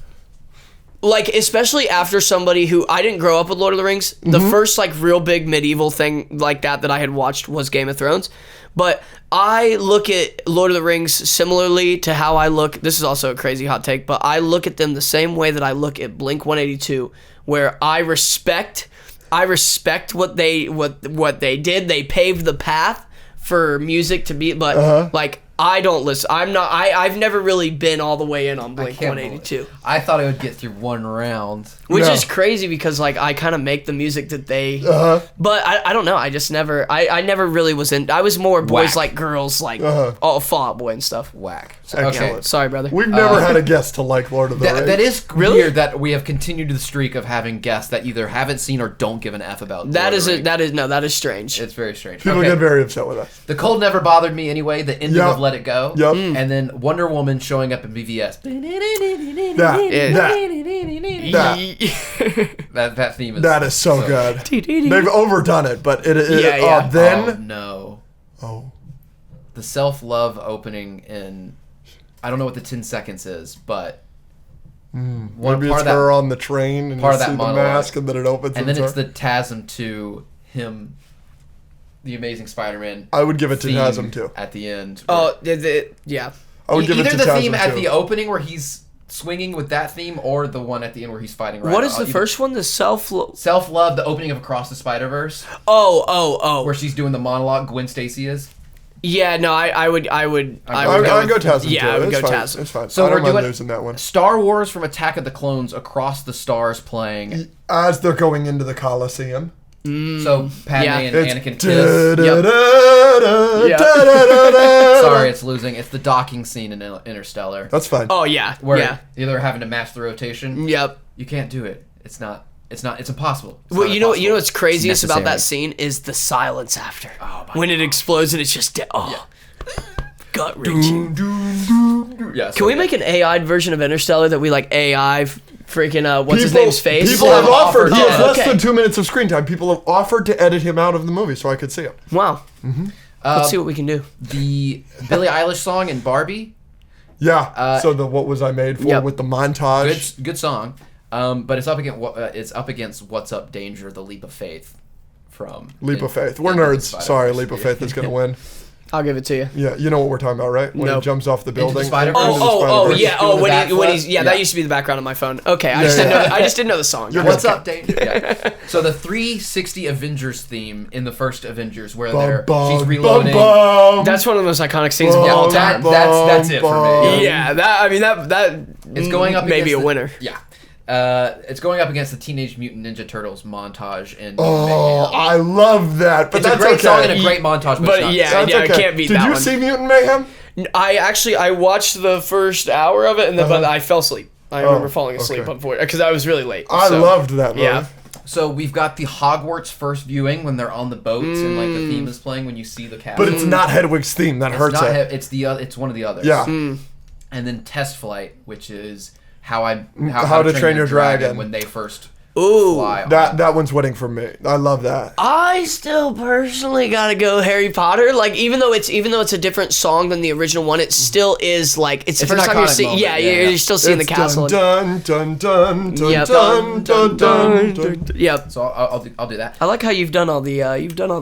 Especially after somebody who I didn't grow up with Lord of the Rings. The first real big medieval thing like that I had watched was Game of Thrones. But I look at Lord of the Rings similarly to how I look. This is also a crazy hot take, but I look at them the same way that I look at Blink 182, where I respect what they did. They paved the path for music to be, but I don't listen. I've never really been all the way in on Blink 182. I thought I would get through one round. Which is crazy because I kind of make the music that they but I don't know. I just never I never really was in. I was more boys like girls all Fall Out Boy and stuff. Whack. Excellent. Sorry, brother. We've never had a guest to like Lord of the Rings. That is weird that we have continued the streak of having guests that either haven't seen or don't give an F about. That is strange. It's very strange. People get very upset with us. The Cold never bothered me anyway. The ending of Let It Go. Yep. And then Wonder Woman showing up in BVS. That theme is that is so good. They've overdone it, but then the self-love opening in, I don't know what the 10 seconds is, but maybe it's her on the train and you see the mask and then it opens and then it's the TASM to him, the Amazing Spider-Man. I would give it to TASM too at the end. Oh, yeah. I would give it to either the TASM theme at too. the opening where he's swinging with that theme, or the one at the end where he's fighting. What is the first one? The self-love, the opening of Across the Spider-Verse. Oh. Where she's doing the monologue. Gwen Stacy is. Yeah, no, I would go TASM too. Yeah, I would go fine. TASM. It's fine. So I don't we're mind doing losing that one. Star Wars from Attack of the Clones, Across the Stars playing. As they're going into the Coliseum. So Padme and Anakin kiss. Sorry, it's losing. It's the docking scene in Interstellar. That's fine. Oh yeah, where they're having to match the rotation. Yep. You can't do it. It's not. It's impossible. Well, you know what's craziest about that scene is the silence after when it explodes and it's just gut wrenching. Can we make an AI version of Interstellar that we AI freaking what's his name's face? People have offered. He has less than 2 minutes of screen time. People have offered to edit him out of the movie so I could see him. Wow. Let's see what we can do. The Billie Eilish song in Barbie. Yeah. So the What Was I Made For with the montage. Good song. But it's up against What's Up Danger, the Leap of Faith from Leap of Faith. We're nerds. Sorry, Leap of Faith is going to win. I'll give it to you. Yeah, you know what we're talking about, right? When he jumps off the building. That used to be the background on my phone. Okay, I just didn't know the song. What's Up Danger? Yeah. So the 360 Avengers theme in the first Avengers, where she's reloading. That's one of the most iconic scenes of all time. That's it for me. Yeah, that it's going up maybe a winner. Yeah. It's going up against the Teenage Mutant Ninja Turtles montage in Mayhem. I love that, but it's that's a great song and a great montage. But it can't beat that one. Did you see Mutant Mayhem? I watched the first hour of it and then but I fell asleep. I remember falling asleep because I was really late. I loved that movie. Yeah. So we've got the Hogwarts first viewing when they're on the boats and the theme is playing when you see the castle. But it's not Hedwig's theme. That hurts it. It's one of the others. Yeah. And then Test Flight, which is How to Train Your Dragon when they first fly. That one's winning for me. I love that. I still personally gotta go Harry Potter. Even though it's a different song than the original one, it still is it's the first time you're seeing. You're still seeing the castle. Dun dun dun dun dun dun dun. Yep. So I'll do that. I like how you've done all the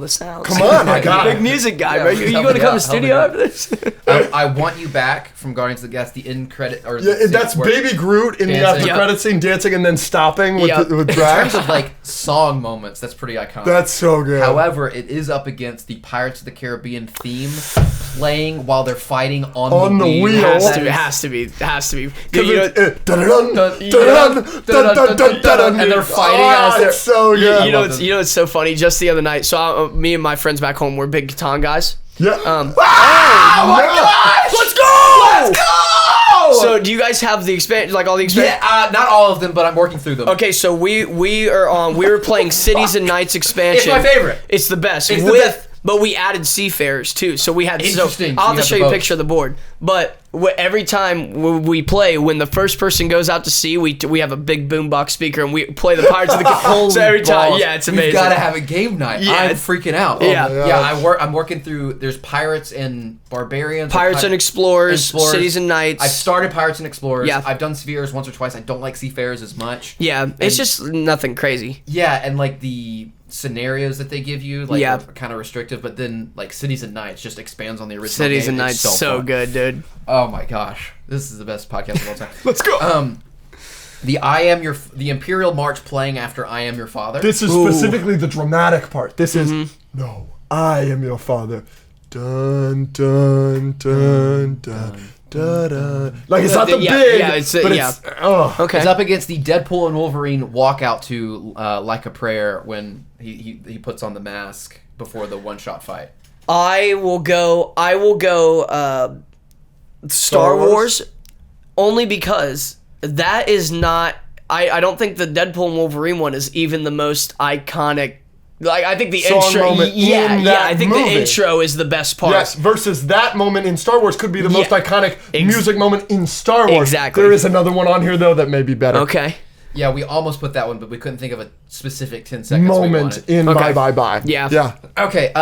sounds. Come on, I got big music guy. Right? You going to come to studio after this? I Want You Back from Guardians of the Galaxy. The end credit that's Baby Groot in the after credit scene dancing and then stopping with drag. In terms of song moments, that's pretty iconic. That's so good. However, it is up against the Pirates of the Caribbean theme playing while they're fighting on the wheel. It has to be. And they're fighting as they're so good. You know it's so funny. Just the other night, so me and my friends back home, we're big Catan guys. Yeah. Oh my gosh! Let's go! So do you guys have the expansion, like all the expansion? Yeah, not all of them, but I'm working through them. Okay, so we were playing Cities and Nights expansion. It's my favorite. It's the best. It's the best. But we added Seafarers too, so we had. Interesting. So I'll have to show you a boats. picture of the board. But every time we play, when the first person goes out to sea, we have a big boombox speaker and we play the Pirates of the Caribbean. So every time, Balls. yeah, it's amazing. We've got to have a game night. Yeah, I'm freaking out. Yeah. Oh yeah. I'm working through. There's Pirates and Barbarians. Pirates and Explorers, Cities and Nights. I've started Pirates and Explorers. Yeah. I've done Spheres once or twice. I don't like Seafarers as much. Yeah, it's just nothing crazy. Yeah, and like the scenarios that they give you, like, Yeah. are kind of restrictive. But then, like, Cities and Nights just expands on the original. Cities game. and It's Nights, so fun. good, dude. Oh my gosh, this is the best podcast of all time. Let's go. The Imperial March playing after I Am Your Father. This is specifically the dramatic part. This is no, I am your father. Dun dun dun dun dun dun. Like it's not the Yeah, big, yeah, it's, but yeah. it's oh. Okay. It's up against the Deadpool and Wolverine walkout to Like a Prayer when he puts on the mask before the one-shot fight. I will go Star Wars only because that is not I don't think the Deadpool and Wolverine one is even the most iconic. Like I think the Song intro moment in that I think movie. the intro is the best part. Yes, versus that moment in Star Wars could be the most Yeah. iconic music moment in Star Wars. Exactly. There is another one on here though that may be better. Okay. Yeah, we almost put that one, but we couldn't think of a specific 10 seconds Moment in Okay. Bye Bye Bye. Yeah. Yeah. Okay,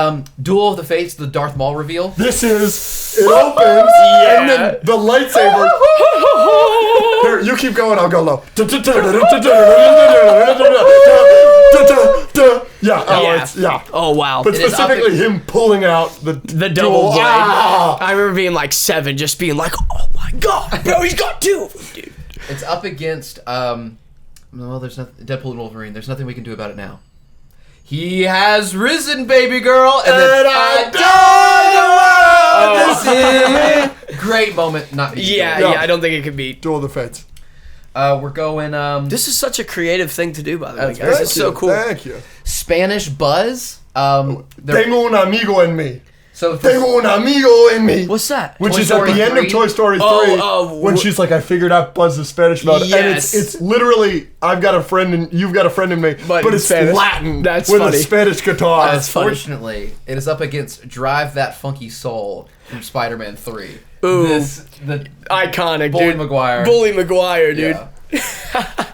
Duel of the Fates, the Darth Maul reveal. This is it opens and then the lightsaber. Here, you keep going, I'll go low. Yeah, it's Oh wow. But It is up specifically him pulling out the double dual- blade. Ah! I remember being like 7, just being like, oh my god, bro, he's got 2 of them, dude. It's up against, well, there's nothing, Deadpool and Wolverine. There's nothing we can do about it now. He has risen, baby girl, and then this is great moment. Not Yeah, Yeah. I don't think it could be. Duel of the Fates. We're going This is such a creative thing to do, by the way, That's guys. very It's so cool. Thank you. Spanish Buzz. They're- Tengo un amigo en mí. so for- Tengo un amigo en mí. What's that? Which Toy is at Story the end of 3? Toy Story 3 when she's like, I figured out Buzz's Spanish mode. And Yes. it's literally, I've got a friend and you've got a friend in me. But But in it's Spanish. Latin That's with funny. a Spanish guitar. That's funny. Unfortunately, it is up against Drive That Funky Soul from Spider-Man 3. Ooh. The Iconic, Bully dude. Maguire. Bully Maguire, dude. Yeah.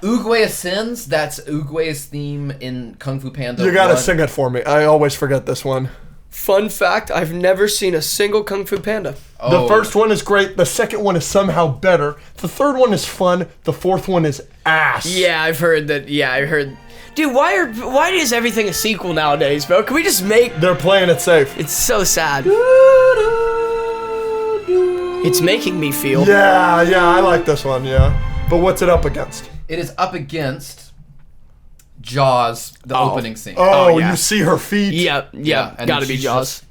Oogway Ascends, that's Oogway's theme in Kung Fu Panda. You gotta 1. sing it for me. I always forget this one. Fun fact, I've never seen a single Kung Fu Panda. The first one is great. The second one is somehow better. The third one is fun. The fourth one is ass. Yeah, I've heard that. Yeah, I heard. Dude, why is everything a sequel nowadays, bro? Can we just make... They're playing it safe. It's so sad. It's making me feel... Yeah, I like this one, yeah. But what's it up against? It is up against Jaws, the opening scene. Oh, yeah. you see her feet? Yeah, Yeah, and gotta then be she's Jaws.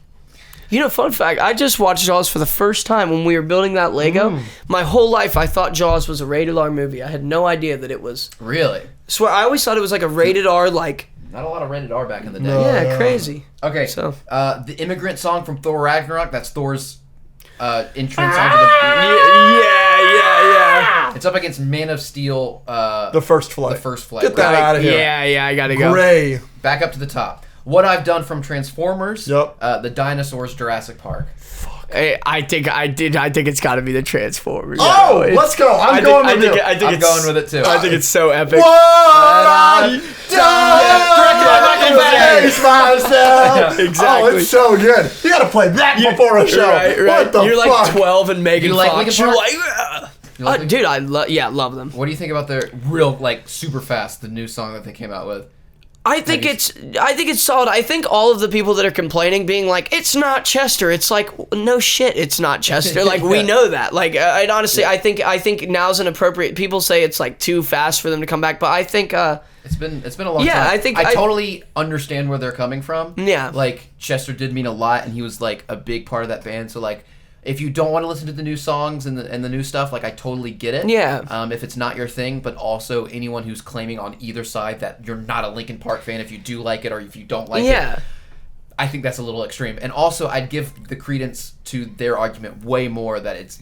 You know, fun fact, I just watched Jaws for the first time when we were building that Lego. My whole life, I thought Jaws was a rated R movie. I had no idea that it was. Really? Swear, I always thought it was like a rated R, like... Not a lot of rated R back in the day. No. Yeah, crazy. Okay, So- the Immigrant song from Thor Ragnarok, that's Thor's entrance onto the... Yeah. It's up against Man of Steel, The first flight. the first flight. Get that out of here. Yeah, I gotta go. Gray. Back up to the top. What I've Done from Transformers, Yep. the Dinosaurs, Jurassic Park. I think it's gotta be the Transformers. Oh, It's- let's go. I'm I going think, with you. I think I'm it's, going with it too. I think it's so epic. What I Directed by Michael Bay. myself. Exactly. Oh, it's so good. You gotta play that before a show. Right. What the You're fuck? like 12 and Megan You like Fox. Linkin You're Park? like, "Ugh." You like Linkin- Dude, I love them. What do you think about their real, like, super fast, the new song that they came out with? I think it's solid. I think all of the people that are complaining, being like, it's not Chester. It's like, no shit, it's not Chester. Like we Yeah. know that. Like, and honestly, I think now's an appropriate. People say it's like too fast for them to come back, but I think, It's been a long Yeah, time. I think I I- totally understand where they're coming from. Yeah. Like Chester did mean a lot, and he was like a big part of that band. So like, if you don't want to listen to the new songs and the new stuff, like I totally get it. Yeah. If it's not your thing, but also anyone who's claiming on either side that you're not a Linkin Park fan if you do like it or if you don't like it. yeah. I think that's a little extreme. And also, I'd give the credence to their argument way more that it's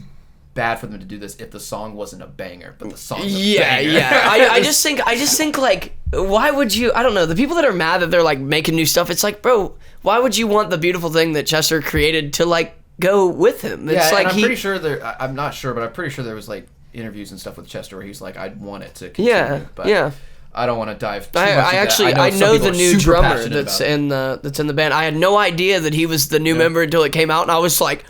bad for them to do this if the song wasn't a banger, but the song's a Yeah, banger. yeah. I just think like, why would you? I don't know. The people that are mad that they're like making new stuff, it's like, bro, why would you want the beautiful thing that Chester created to like go with him? It's like and I'm pretty sure I'm not sure, but I'm pretty sure there was like interviews and stuff with Chester where he's like, I'd want it to continue. But I don't want to dive too much into that. I know some the people are new super drummer passionate that's about it. in the band. I had no idea that he was the new member until it came out, and I was like,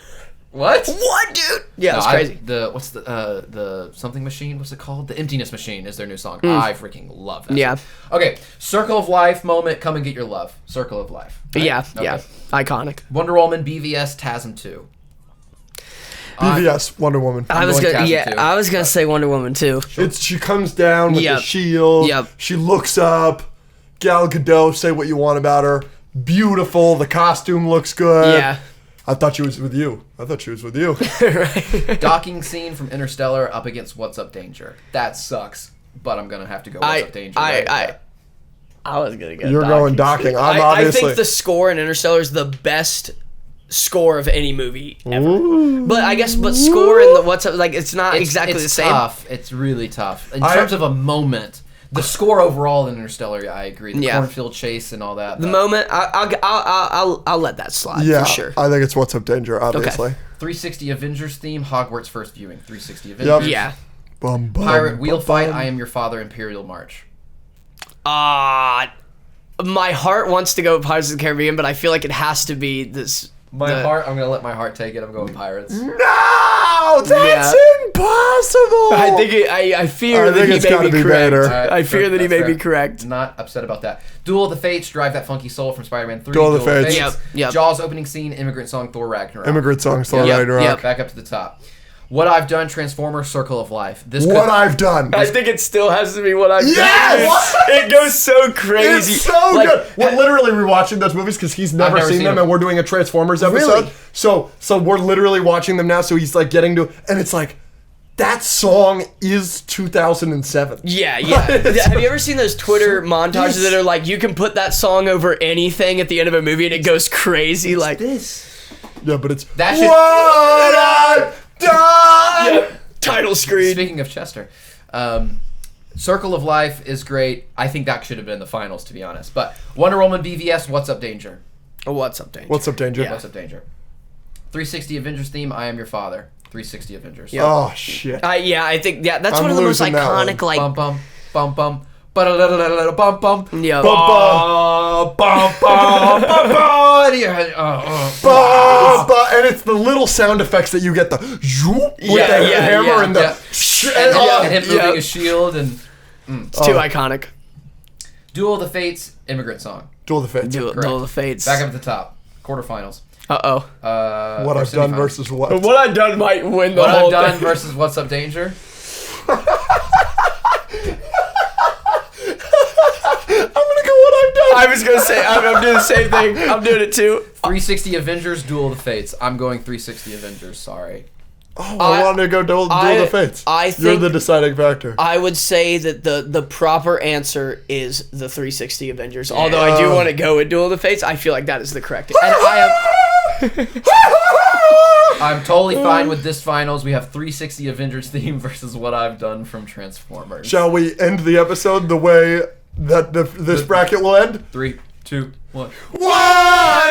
What, dude? Yeah, it's crazy. What's the something machine? What's it called? The Emptiness Machine is their new song. I freaking love that. Yeah. Song. Okay, Circle of Life moment. Come and get your love. Circle of Life. Right? Yeah, Okay. yeah. Iconic. Wonder Woman, BVS, TASM 2. BVS, Wonder Woman. I was going gonna, TASM too. I was gonna say Wonder Woman too. She comes down with Yep. the shield. Yep. She looks up. Gal Gadot, say what you want about her. Beautiful. The costume looks good. Yeah. I thought she was with you. Docking scene from Interstellar up against What's Up Danger. That sucks, but I'm gonna have to go What's Up Danger. I was gonna go. You're going docking. I'm I obviously. think the score in Interstellar is the best score of any movie ever. But score in the What's Up, like it's not exactly the same. Tough. It's really tough in terms of a moment. The score overall in Interstellar, I agree. The cornfield chase and all that. The moment, I'll let that slide for sure. I think it's What's Up Danger, obviously. 360 Avengers theme, Hogwarts first viewing. 360 Avengers. Yeah. Bum, bum, Pirate Wheel bum, Fight, bum. I Am Your Father, Imperial March. My heart wants to go Pirates of the Caribbean, but I feel like it has to be this. Heart, I'm going to let my heart take it. I'm going Pirates. No! That's impossible! I fear that he may be correct. better. I fear that he may be fair. correct. Not upset about that. Duel of the Fates, Drive That Funky Soul from Spider-Man 3. Duel of the Fates. Yep. Jaws opening scene, Immigrant Song, Thor Ragnarok. Immigrant Song, Thor Yep. Ragnarok. Yep. Back up to the top. What I've Done, Transformers, Circle of Life. What I've done. I think it still has to be What I've Yes! done. It goes so crazy. It's so good. We're literally rewatching those movies because he's never seen them, and we're doing a Transformers episode. Really? So we're literally watching them now. So he's like getting to, and it's like that song is 2007. Yeah. Have you ever seen those Twitter montages that are like you can put that song over anything at the end of a movie and it goes crazy like this. Yeah, but it's That should- What I've done. yeah, title screen. Speaking of Chester, Circle of Life is great. I think that should have been the finals, to be honest. But Wonder Woman, BVS, What's Up Danger. What's Up Danger? What's Up Danger? What's Up Danger. 360 Avengers theme, I Am Your Father. 360 Avengers. Oh shit. I think that's I'm one of the most losing that iconic one. like. Bum bum bum bum. Bum bum. Yeah. Bum, bum. And it's the little sound effects that you get, the zoop with the hammer and the and him moving his shield and It's too iconic. Duel of the Fates, Immigrant Song. Duel of the Fates. Duel of the Fates. Back up at the top. Quarterfinals. What I've done versus what? What I've done might win the What whole I've Done thing. versus What's Up Danger. I'm gonna go What I've done. I was gonna say I'm doing the same thing. I'm doing it too. 360 Avengers, Duel of the Fates. I'm going 360 Avengers. Sorry. Oh, I wanted to go Duel of the Fates. I You're think the deciding factor. I would say that the proper answer is the 360 Avengers. Although I do want to go with Duel of the Fates, I feel like that is the correct answer. And I'm totally fine with this finals. We have 360 Avengers theme versus What I've Done from Transformers. Shall we end the episode the way that this bracket will end? 3, 2, 1. What